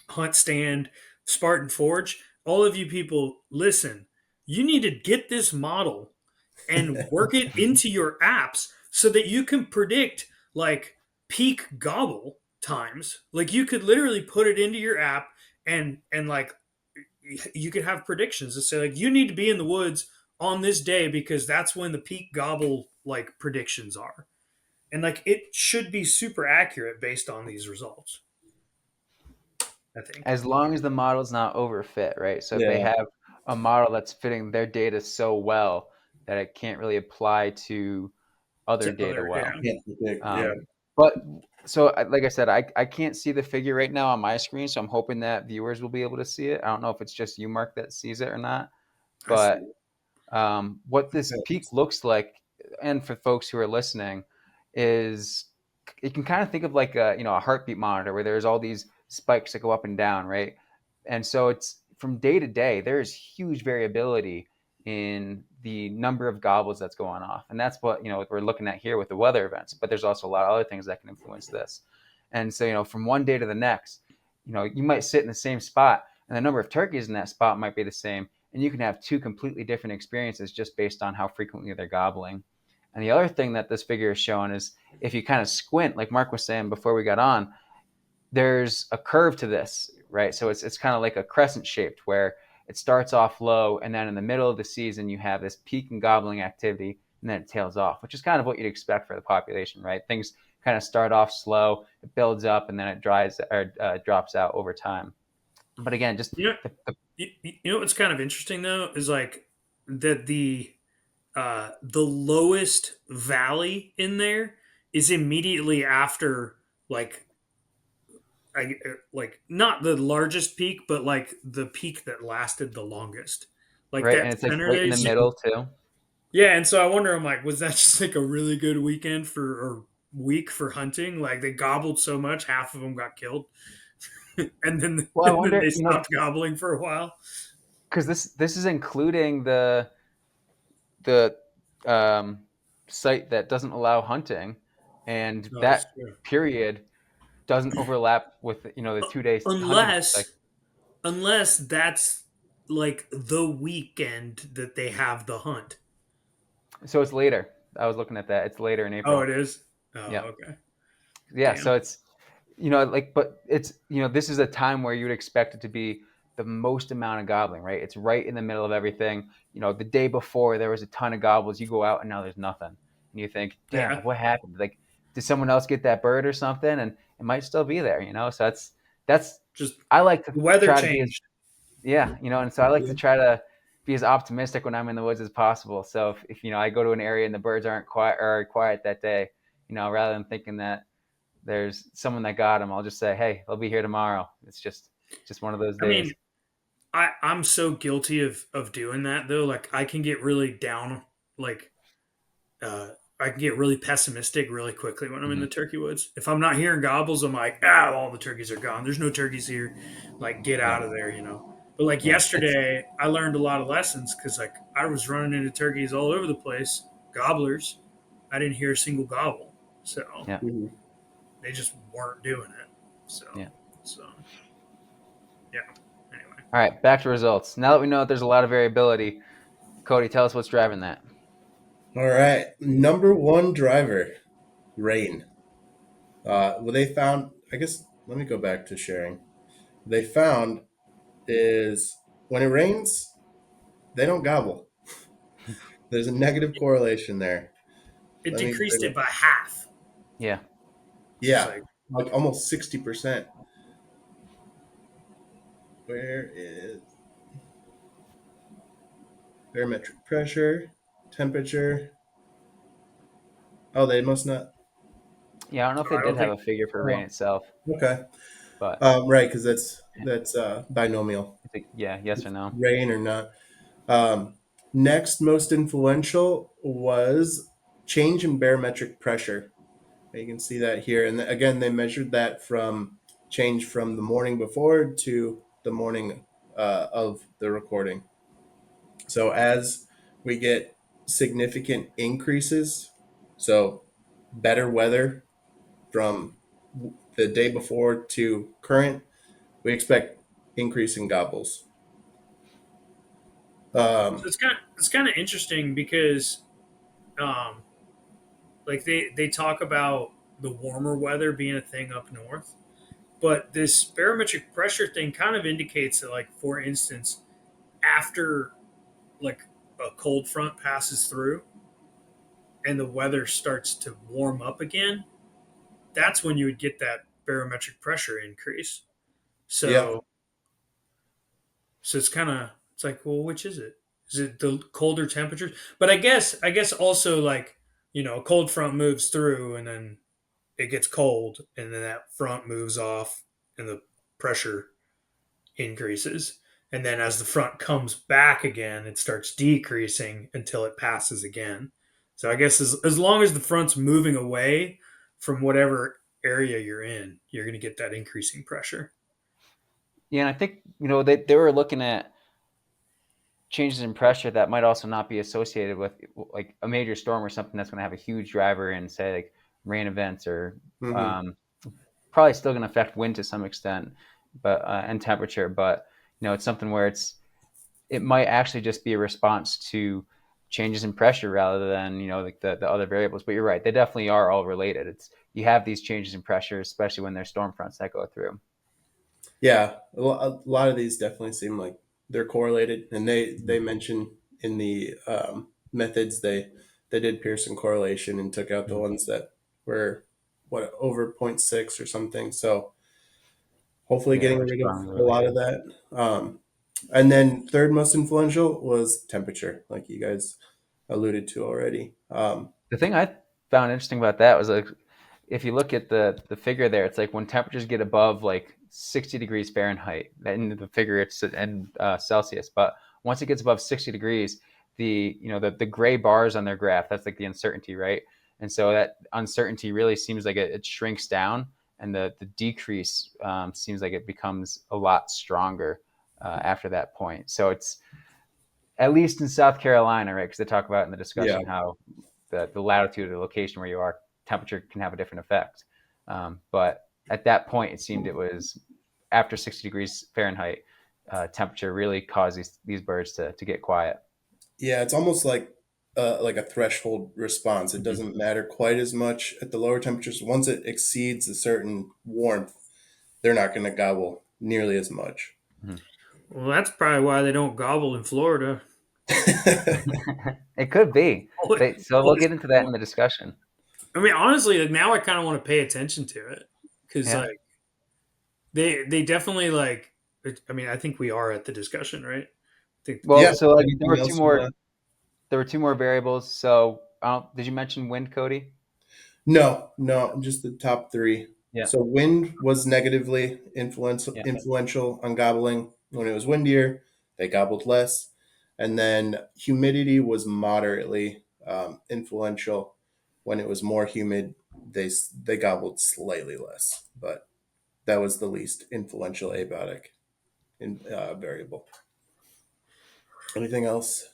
Hunt Stand, Spartan Forge, all of you people, listen, you need to get this model and work it into your apps so that you can predict like peak gobble times. Like you could literally put it into your app and like you could have predictions that say like you need to be in the woods on this day because that's when the peak gobble like predictions are. And like it should be super accurate based on these results, I think. as long as the model's not overfit, right? So if they Yeah. have a model that's fitting their data so well that it can't really apply to other To data other, yeah, well. Can't predict. yeah. Yeah. But so, like I said, I can't see the figure right now on my screen, so I'm hoping that viewers will be able to see it. I don't know if it's just you, Mark, that sees it or not. I see But it. what this peak looks like, and for folks who are listening, is you can kind of think of like a heartbeat monitor where there's all these spikes that go up and down, right? And so it's from day to day, there is huge variability in the number of gobbles that's going off, and that's what we're looking at here with the weather events. But there's also a lot of other things that can influence this. And so from one day to the next, you might sit in the same spot, and the number of turkeys in that spot might be the same, and you can have two completely different experiences just based on how frequently they're gobbling. And the other thing that this figure is showing is if you kind of squint, like Mark was saying before we got on, there's a curve to this, right? So it's kind of like a crescent shaped where it starts off low, and then in the middle of the season you have this peak and gobbling activity, and then it tails off, which is kind of what you'd expect for the population, right? Things kind of start off slow, it builds up, and then it drops out over time. But again, just You know, the you know what's kind of interesting though is like that the lowest valley in there is immediately after like like not the largest peak, but like the peak that lasted the longest. Like right, that and it's like center right there in the is middle too. yeah. And so I wonder, I'm like, was that just like a really good weekend for or week for hunting? Like they gobbled so much, half of them got killed, and then Well, I and then wonder, they stopped gobbling for a while. because this is including the site that doesn't allow hunting, and No, that's that true. period doesn't overlap with the 2 days hunting Unless cycle. unless that's like the weekend that they have the hunt. So it's later. I was looking at that. It's later in Oh, April. it is. Oh, Yeah. okay. Yeah. Damn. So it's, but it's, this is a time where you would expect it to be the most amount of gobbling, right? It's right in the middle of everything. The day before there was a ton of gobbles. You go out and now there's nothing. And you think, damn, Yeah. what happened? Like, did someone else get that bird or something? And it might still be there, So that's, Just I like to the weather try to be as, changed. yeah, and so I like to try to be as optimistic when I'm in the woods as possible. So if I go to an area and the birds aren't quiet or are quiet that day, rather than thinking that there's someone that got them, I'll just say, hey, they'll be here tomorrow. It's just one of those I mean, days. I'm so guilty of doing that though. Like I can get really down, like uh, I can get really pessimistic really quickly when I'm in Hmm. the turkey woods. If I'm not hearing gobbles, I'm like, all the turkeys are gone. There's no turkeys here. Like, get Yeah, out of there. But like yeah, it's yesterday, I learned a lot of lessons because like I was running into turkeys all over the place, gobblers. I didn't hear a single gobble, so yeah, Mhm. they just weren't doing it. So, yeah. so yeah. Anyway, All right, back to results. Now that we know that there's a lot of variability, Cody, tell us what's driving that. All right. Number one driver, rain. What they found, I guess, let me go back to sharing. They found is when it rains, they don't gobble. There's a negative correlation there. it Let me decreased bring it it. by half. Yeah, It's Yeah, like like almost 60%. Where is barometric pressure, temperature? Oh, they must not. yeah. I don't know if they I did don't have think. a figure for rain Oh, itself, okay. but Right, because that's binomial. I think, yeah, yes or no. Rain or not. Um, Next most influential was change in barometric pressure. You can see that here. And again, they measured that from change from the morning before to the morning of the recording. So as we get significant increases, so better weather from the day before to current, we expect increase in gobbles. So Um, it's kind of interesting because um, like they talk about the warmer weather being a thing up north, but this barometric pressure thing kind of indicates that, like, for instance, after like a cold front passes through and the weather starts to warm up again, that's when you would get that barometric pressure increase. yeah, So it's like, well, which is it? Is it the colder temperatures? But I guess also, like, a cold front moves through and then it gets cold and then that front moves off and the pressure increases. And then as the front comes back again, it starts decreasing until it passes again. So I guess as long as the front's moving away from whatever area you're in, you're going to get that increasing pressure. Yeah, and I think they were looking at changes in pressure that might also not be associated with like a major storm or something that's going to have a huge driver in, say, like rain events or hmm um, probably still going to affect wind to some extent, but and temperature. But it's something where it might actually just be a response to changes in pressure rather than like the other variables. But you're right, they definitely are all related. It's you have these changes in pressure, especially when there's storm fronts that go through. yeah. A lot of these definitely seem like they're correlated, and they mention in the methods they did Pearson correlation and took out the ones that were what over zero point 0.6 or something. So hopefully Yeah, getting we're rid of strongly a lot of related. that. And then third most influential was temperature, like you guys alluded to already. The thing I found interesting about that was, like, if you look at the figure there, it's like when temperatures get above like 60 degrees Fahrenheit, in the figure it's in Celsius, but once it gets above 60 degrees, the gray bars on their graph, that's like the uncertainty, right? And so that uncertainty really seems like it shrinks down, and the decrease seems like it becomes a lot stronger after that point. So it's at least in South Carolina, right? Because they talk about in the Yeah, discussion how the latitude or the location where you are, temperature can have a different effect. But at that point, it seemed it was after 60 degrees Fahrenheit, temperature really caused these birds to get quiet. yeah. It's almost like like a threshold response. It Mhm. doesn't matter quite as much at the lower temperatures. Once it exceeds a certain warmth, they're not going to gobble nearly as much. Mhm. Well, that's probably why they don't gobble in Florida. It could be. Always, So we'll always get into that in the discussion. I mean, honestly, like now I kind of want to pay attention to it because Yeah. like they definitely like. I mean, I think we are at the discussion, right? I think Well, Yeah. so like Anything else you want? there were two more variables. So did you mention wind, Cody? No, no, just the top three. Yeah. So wind was negatively influential Yeah. influential on gobbling. When it was windier, they gobbled less, and then humidity was moderately influential. When it was more humid, they gobbled slightly less, but that was the least influential abiotic variable. Anything else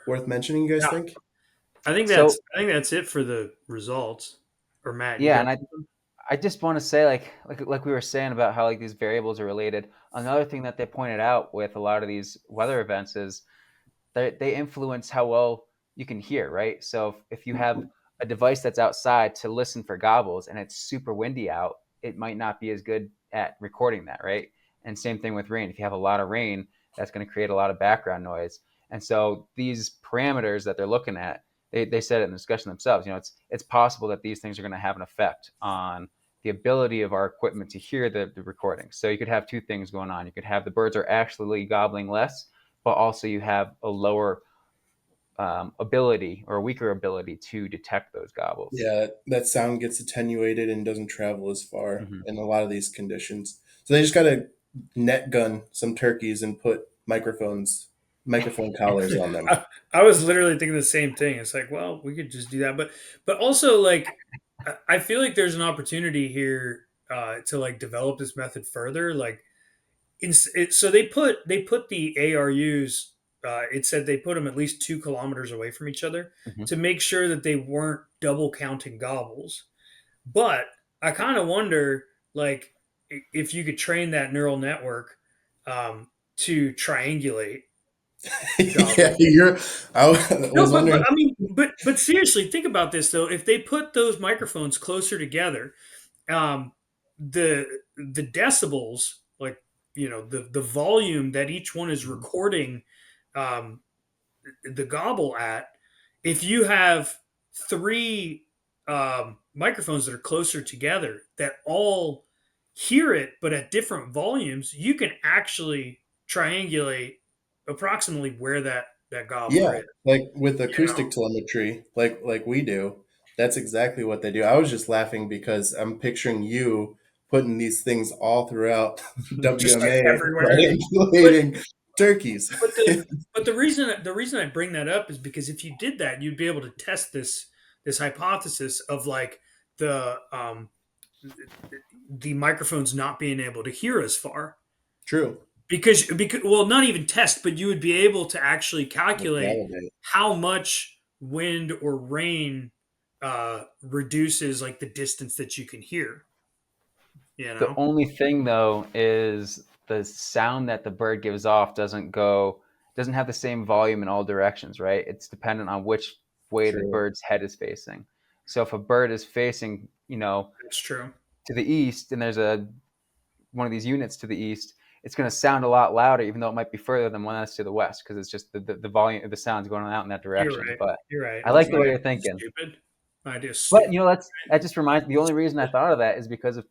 worth mentioning? You guys yeah. think? So I think that's it for the results. Or Matt, you yeah, got and I just want to say like we were saying about how like these variables are related. Another thing that they pointed out with a lot of these weather events is they influence how well you can hear, right? So if you have a device that's outside to listen for gobbles and it's super windy out, it might not be as good at recording that, right? And same thing with rain. If you have a lot of rain, that's going to create a lot of background noise. And so these parameters that they're looking at, they said it in the discussion themselves, it's possible that these things are going to have an effect on the ability of our equipment to hear the recording. So you could have two things going on. You could have the birds are actually gobbling less, but also you have a lower ability or a weaker ability to detect those gobbles. Yeah, that sound gets attenuated and doesn't travel as far Mm-hmm. in a lot of these conditions. So they just got to net gun some turkeys and put microphone collars on them. I was literally thinking the same thing. It's like, well, we could just do that, but also like I feel like there's an opportunity here to like develop this method further. Like, so they put the ARUs. It said they put them at least 2 kilometers away from each other Mm-hmm. to make sure that they weren't double counting gobbles. But I kind of wonder, like, if you could train that neural network to triangulate Yeah, gobbles. I No, was but wondering. I mean, but seriously, think about this though. If they put those microphones closer together, um, the decibels, like the volume that each one is recording, um, the gobble at, if you have three microphones that are closer together that all hear it but at different volumes, you can actually triangulate approximately where that gobbler Yeah, is. like with You know, acoustic telemetry, like we do, that's exactly what they do. I was just laughing because I'm picturing you putting these things all throughout just like WMA, everywhere. But triangulating turkeys. but the reason I bring that up is because if you did that, you'd be able to test this hypothesis of like the microphones not being able to hear as far True. because well, not even test, but you would be able to actually Like calculate validate. how much wind or rain reduces like the distance that you can hear. You The know, only thing though is the sound that the bird gives off doesn't have the same volume in all directions, right? It's dependent on which way the True. bird's head is facing. So if a bird is facing, that's true. to the east and there's a one of these units to the east, it's going to sound a lot louder, even though it might be further than one that's to the west, because it's just the volume of the sound's going out in that You're direction. right. But You're right. I like the My way idea you're is thinking. stupid. My idea is But stupid. that just reminds me. The only reason I thought of that is because of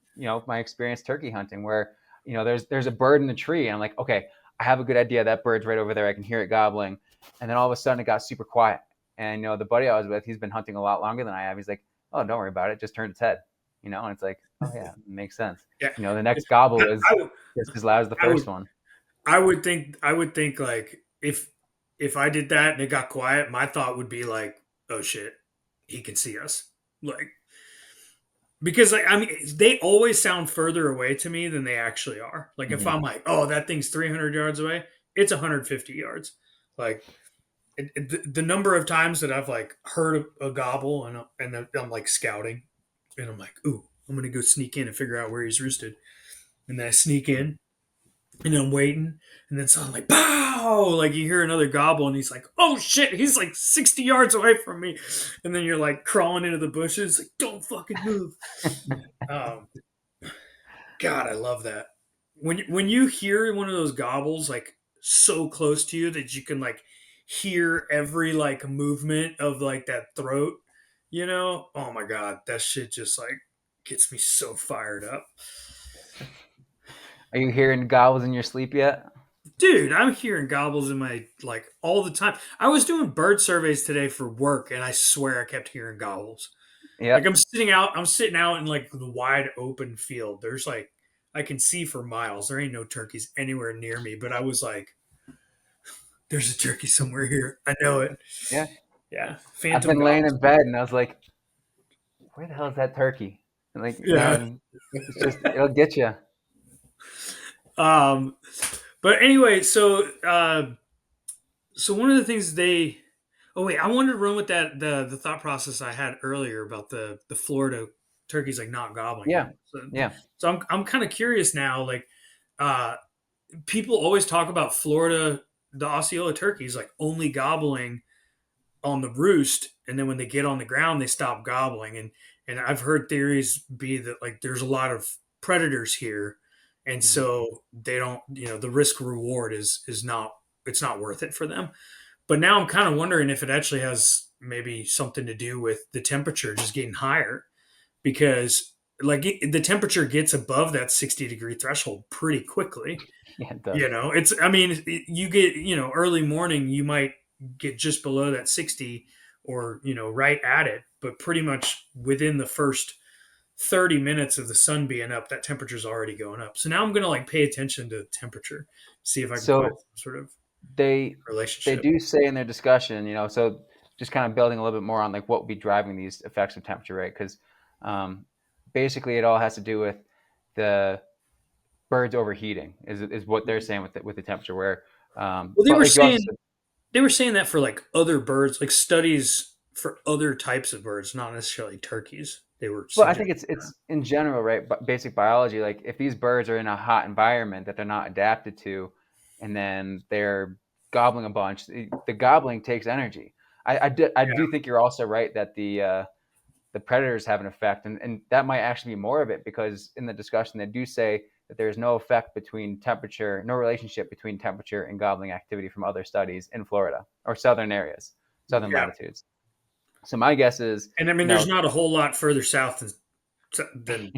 my experience turkey hunting, where there's a bird in the tree, and I'm like, okay, I have a good idea. That bird's right over there. I can hear it gobbling, and then all of a sudden it got super quiet. And the buddy I was with, he's been hunting a lot longer than I have. He's like, oh, don't worry about it. Just turn its head. And it's like, oh yeah, it makes sense. Yeah. The next gobble is I, just as loud as the I would first one. I would think like if I did that and it got quiet, my thought would be like, oh shit, he can see us. Like because like I mean they always sound further away to me than they actually are. Like if Mm-hmm. I'm like, oh, that thing's 300 yards away, it's 150 yards. Like the number of times that I've like heard a gobble and I'm like scouting and I'm like, ooh, I'm gonna go sneak in and figure out where he's roosted. And then I sneak in and I'm waiting, and then suddenly, pow! Like you hear another gobble, and he's like, "Oh shit!" He's like 60 yards away from me, and then you're like crawling into the bushes, like, "Don't fucking move!" Um, God, I love that. When you hear one of those gobbles like so close to you that you can like hear every like movement of like that throat, oh my god, that shit just like gets me so fired up. Are you hearing gobbles in your sleep yet? Dude, I'm hearing gobbles in my like all the time. I was doing bird surveys today for work and I swear I kept hearing gobbles. Like Yep. I'm sitting out in like the wide open field. There's like I can see for miles. There ain't no turkeys anywhere near me, but I was like, there's a turkey somewhere here. I know it. Yeah. Yeah. I've Phantom been laying gobbles. in bed and I was like, where the hell is that turkey? And like, Yeah. and it's just, it'll get you. Um but anyway, so one of the things they oh wait, I wanted to run with that the thought process I had earlier about the Florida turkeys like not gobbling Yeah. anymore. So Yeah. so I'm kind of curious now, like uh people always talk about Florida, the Osceola turkeys, like only gobbling on the roost, and then when they get on the ground, they stop gobbling. And I've heard theories be that like there's a lot of predators here, and Mhm. so they don't, the risk reward is not it's not worth it for them. But now I'm kind of wondering if it actually has maybe something to do with the temperature just getting higher because like the temperature gets above that 60-degree threshold pretty quickly. Yeah, it does. It's, I mean, you get, early morning, you might get just below that 60 or, right at it, but pretty much within the first 30 minutes of the sun being up, that temperature's already going up. So now I'm going to like pay attention to temperature, see if I can find So some sort of they they relationship. do say in their discussion, so just kind of building a little bit more on like what would be driving these effects of temperature, right? Because um, basically it all has to do with the birds overheating is what they're saying with the temperature. Where, Well, but like you also said, they were saying that for like other birds, like studies for other types of birds, not necessarily turkeys. They were well, I think suggesting it's in general, right? But basic biology, like if these birds are in a hot environment that they're not adapted to, and then they're gobbling a bunch, the gobbling takes energy. I do think you're also right that the predators have an effect, and that might actually be more of it because in the discussion they do say that there's no effect between temperature, no relationship between temperature and gobbling activity from other studies in Florida or southern areas, that. southern Yeah, latitudes. So my guess is, and I mean, you there's know, not a whole lot further south than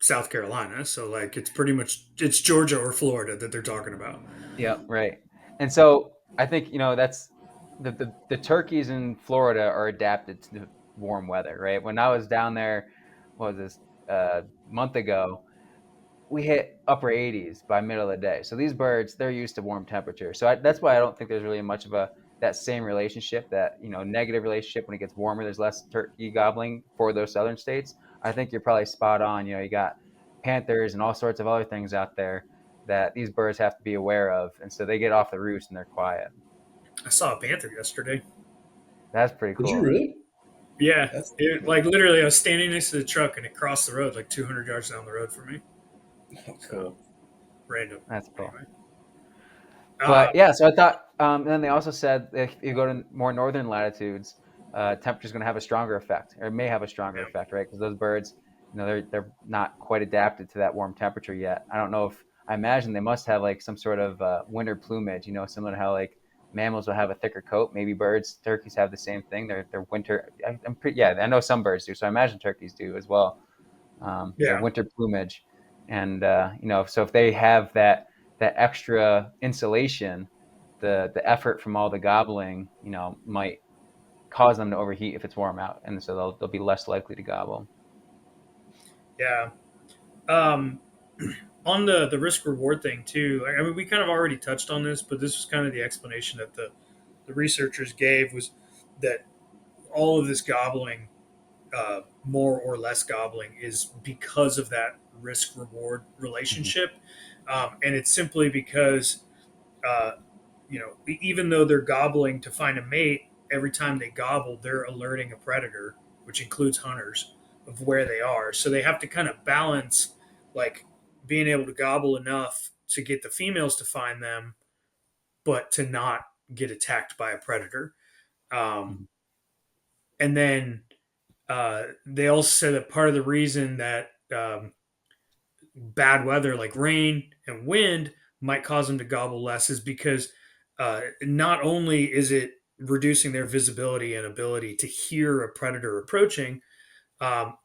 South Carolina, so like it's pretty much it's Georgia or Florida that they're talking about. yeah, right. And so I think that's the turkeys in Florida are adapted to the warm weather, right? When I was down there, what was this, month ago, we hit upper 80s by middle of the day. So these birds, they're used to warm temperature. So that's why I don't think there's really much of a that same relationship, that negative relationship. When it gets warmer, there's less turkey gobbling for those southern states. I think you're probably spot on. You got panthers and all sorts of other things out there that these birds have to be aware of, and so they get off the roost and they're quiet. I saw a panther yesterday. That's pretty Did you cool. really? Yeah, That's like literally, I was standing next to the truck and it crossed the road like 200 yards down the road from me. So cool. random. That's cool. Anyway, But yeah, so I thought, and then they also said if you go to more northern latitudes, temperature is going to have a stronger effect, or may have a stronger yeah, effect, right? Because those birds, they're not quite adapted to that warm temperature yet. I don't know if I imagine they must have like some sort of winter plumage, similar to how like mammals will have a thicker coat. Maybe birds, turkeys have the same thing. They're winter. I'm pretty, yeah, I know some birds do, so I imagine turkeys do as well. Their yeah, winter plumage, and so if they have that extra insulation, the effort from all the gobbling, might cause them to overheat if it's warm out, and so they'll be less likely to gobble. yeah. Um, on the risk reward thing too. I mean, we kind of already touched on this, but this was kind of the explanation that the researchers gave was that all of this gobbling, more or less gobbling, is because of that risk reward Mhm. relationship, and it's simply because uh, even though they're gobbling to find a mate, every time they gobble, they're alerting a predator, which includes hunters, of where they are. So they have to kind of balance like being able to gobble enough to get the females to find them, but to not get attacked by a predator. Um, Mhm. and then they also said that part of the reason that bad weather like rain and wind might cause them to gobble less is because not only is it reducing their visibility and ability to hear a predator approaching, um,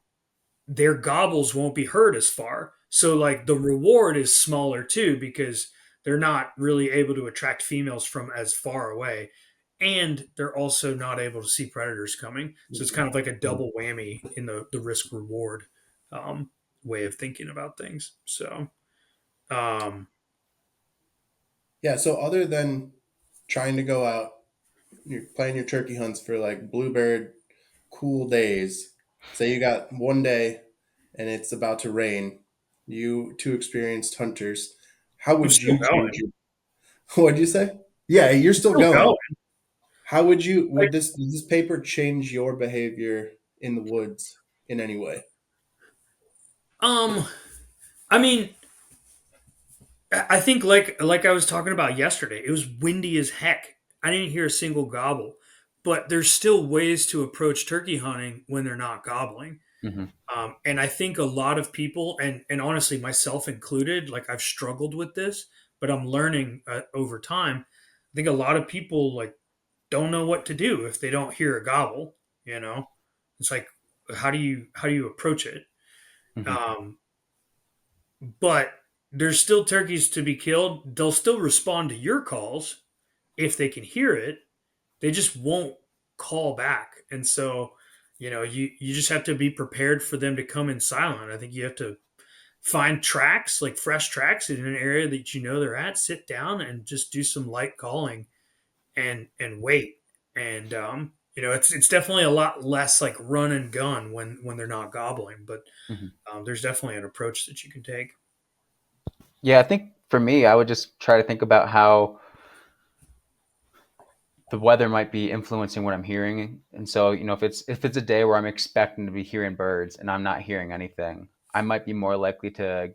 their gobbles won't be heard as far. So like the reward is smaller too because they're not really able to attract females from as far away. And they're also not able to see predators coming. So it's kind of like a double whammy in the risk reward um, way of thinking about things. So, um, Yeah, so other than trying to go out, you're playing your turkey hunts for like bluebird cool days. Say you got one day and it's about to rain. You two experienced hunters. How I'm would still you change going. your what'd you say? Yeah, you're I'm still still going. going. How would you Like, would this does this paper change your behavior in the woods in any way? um, I mean, I think like I was talking about yesterday, it was windy as heck. I didn't hear a single gobble, but there's still ways to approach turkey hunting when they're not gobbling. Mhm. And I think a lot of people, and honestly myself included, like I've struggled with this, but I'm learning over time. I think a lot of people like don't know what to do if they don't hear a gobble. You know, it's like how do you approach it? Mhm. Um, but there's still turkeys to be killed. They'll still respond to your calls if they can hear it. They just won't call back. And so, you just have to be prepared for them to come in silent. I think you have to find tracks, like fresh tracks in an area that you know they're at, sit down and just do some light calling and wait. And it's definitely a lot less like run and gun when they're not gobbling, but Mhm. there's definitely an approach that you can take. Yeah, I think for me, I would just try to think about how the weather might be influencing what I'm hearing. And so, if it's a day where I'm expecting to be hearing birds and I'm not hearing anything, I might be more likely to,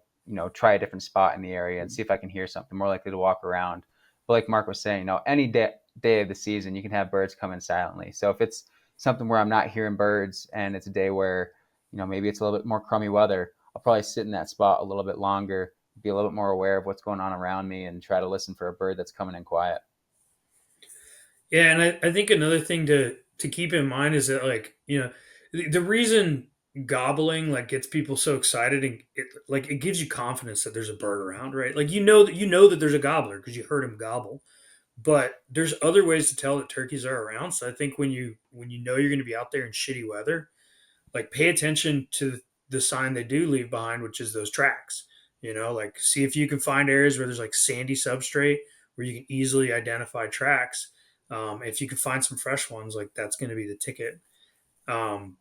try a different spot in the area and see if I can hear something, more likely to walk around. But like Mark was saying, any day of the season, you can have birds come in silently. So if it's something where I'm not hearing birds and it's a day where, maybe it's a little bit more crummy weather, I'll probably sit in that spot a little bit longer, be a little bit more aware of what's going on around me and try to listen for a bird that's coming in quiet. Yeah, and I think another thing to keep in mind is that like the reason gobbling like gets people so excited and it gives you confidence that there's a bird around, right? Like you know that there's a gobbler because you heard him gobble. But there's other ways to tell that turkeys are around. So I think when you know you're going to be out there in shitty weather, like pay attention to the sign they do leave behind, which is those tracks. Like see if you can find areas where there's like sandy substrate where you can easily identify tracks. If you can find some fresh ones, like that's going to be the ticket. Um,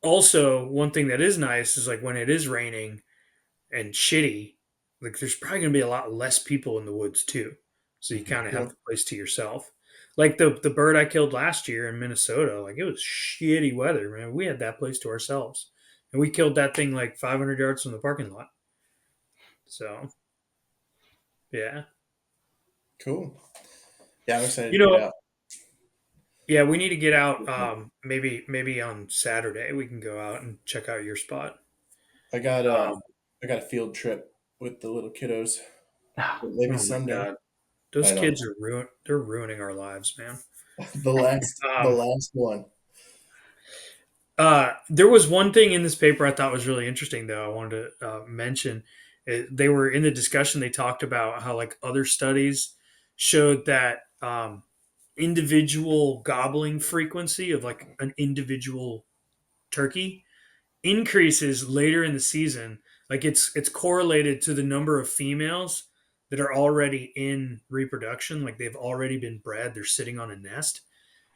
Also, one thing that is nice is like when it is raining and shitty, like there's probably going to be a lot less people in the woods too. So you kind of have Yep. the place to yourself. Like the bird I killed last year in Minnesota, like it was shitty weather, man. We had that place to ourselves, and we killed that thing like 500 yards from the parking lot. So yeah, Cool. Yeah, I'm excited you to get know, out. yeah, we need to get out. Maybe on Saturday we can go out and check out your spot. I got a Um, I got a field trip with the little kiddos. Ah, Maybe oh my Sunday. god, those I know. kids are they're ruining our lives, man. The Um, last one. There was one thing in this paper I thought was really interesting, though. I wanted to mention. They were in the discussion. They talked about how like other studies showed that individual gobbling frequency of like an individual turkey increases later in the season. Like it's correlated to the number of females that are already in reproduction. Like they've already been bred. They're sitting on a nest.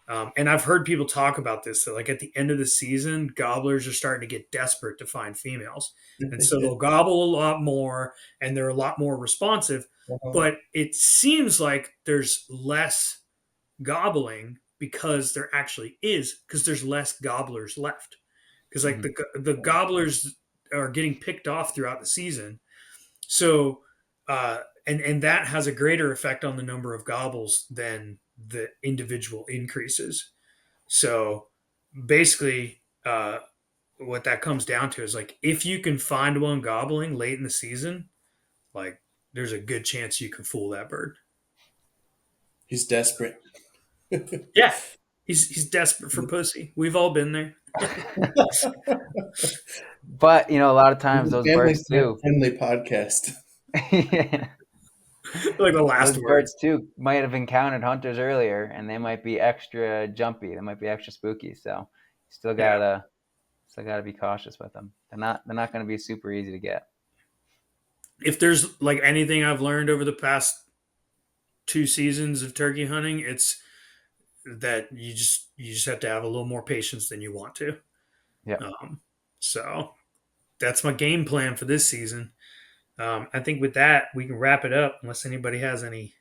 And I've heard people talk about this. So, like at the end of the season, gobblers are starting to get desperate to find females, and so they'll gobble a lot more, and they're a lot more responsive. But it seems like there's less gobbling because there's less gobblers left. Because like mhm. the gobblers are getting picked off throughout the season, so And that has a greater effect on the number of gobbles than the individual increases. So basically, what that comes down to is like if you can find one gobbling late in the season, like there's a good chance you can fool that bird. He's desperate. Yeah, he's desperate for pussy. We've all been there. But a lot of times He's a those family birds too, friendly podcast. yeah, Like the last those words. birds too might have encountered hunters earlier, and they might be extra jumpy. They might be extra spooky. So still Yeah. gotta be cautious with them. They're not going to be super easy to get. If there's like anything I've learned over the past 2 seasons of turkey hunting, it's that you just have to have a little more patience than you want to. Yeah. So that's my game plan for this season. I think with that we can wrap it up unless anybody has any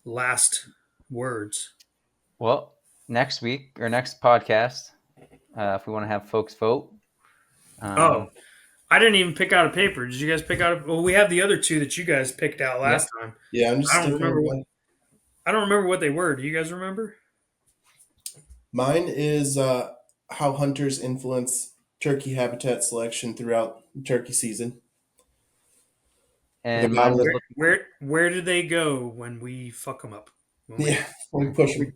last words. Well, next week or next podcast, if we want to have folks vote. Oh, I didn't even pick out a paper. Did you guys pick out? Well, we have the other two that you guys picked out last time. Yeah, I'm just I don't sticking remember with what mine. I don't remember what they were. Do you guys remember? Mine is how hunters influence turkey habitat selection throughout turkey season. The And mine was gobbler. looking, Where do they go when we fuck them up? When Yeah, we push them.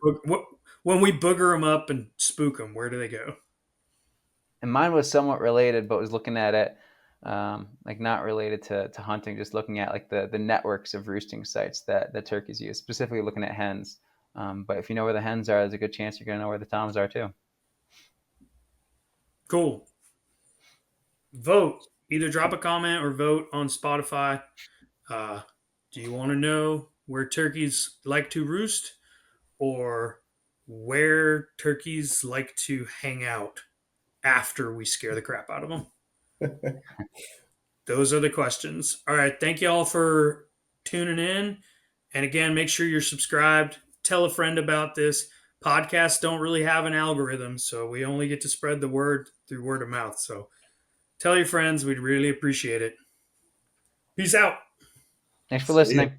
when we booger them up and spook them, where do they go? and mine was somewhat related, but was looking at it like not related to hunting, just looking at like the networks of roosting sites that turkeys use, specifically looking at hens. But if you know where the hens are, there's a good chance you're going to know where the toms are too. Cool. Vote. Either drop a comment or vote on Spotify. Do you want to know where turkeys like to roost or where turkeys like to hang out after we scare the crap out of them? Those are the questions. All right. Thank you all for tuning in. And again, make sure you're subscribed. Tell a friend about this. Podcasts don't really have an algorithm, so we only get to spread the word through word of mouth. So tell your friends. We'd really appreciate it. Peace out. Thanks for See ya. listening.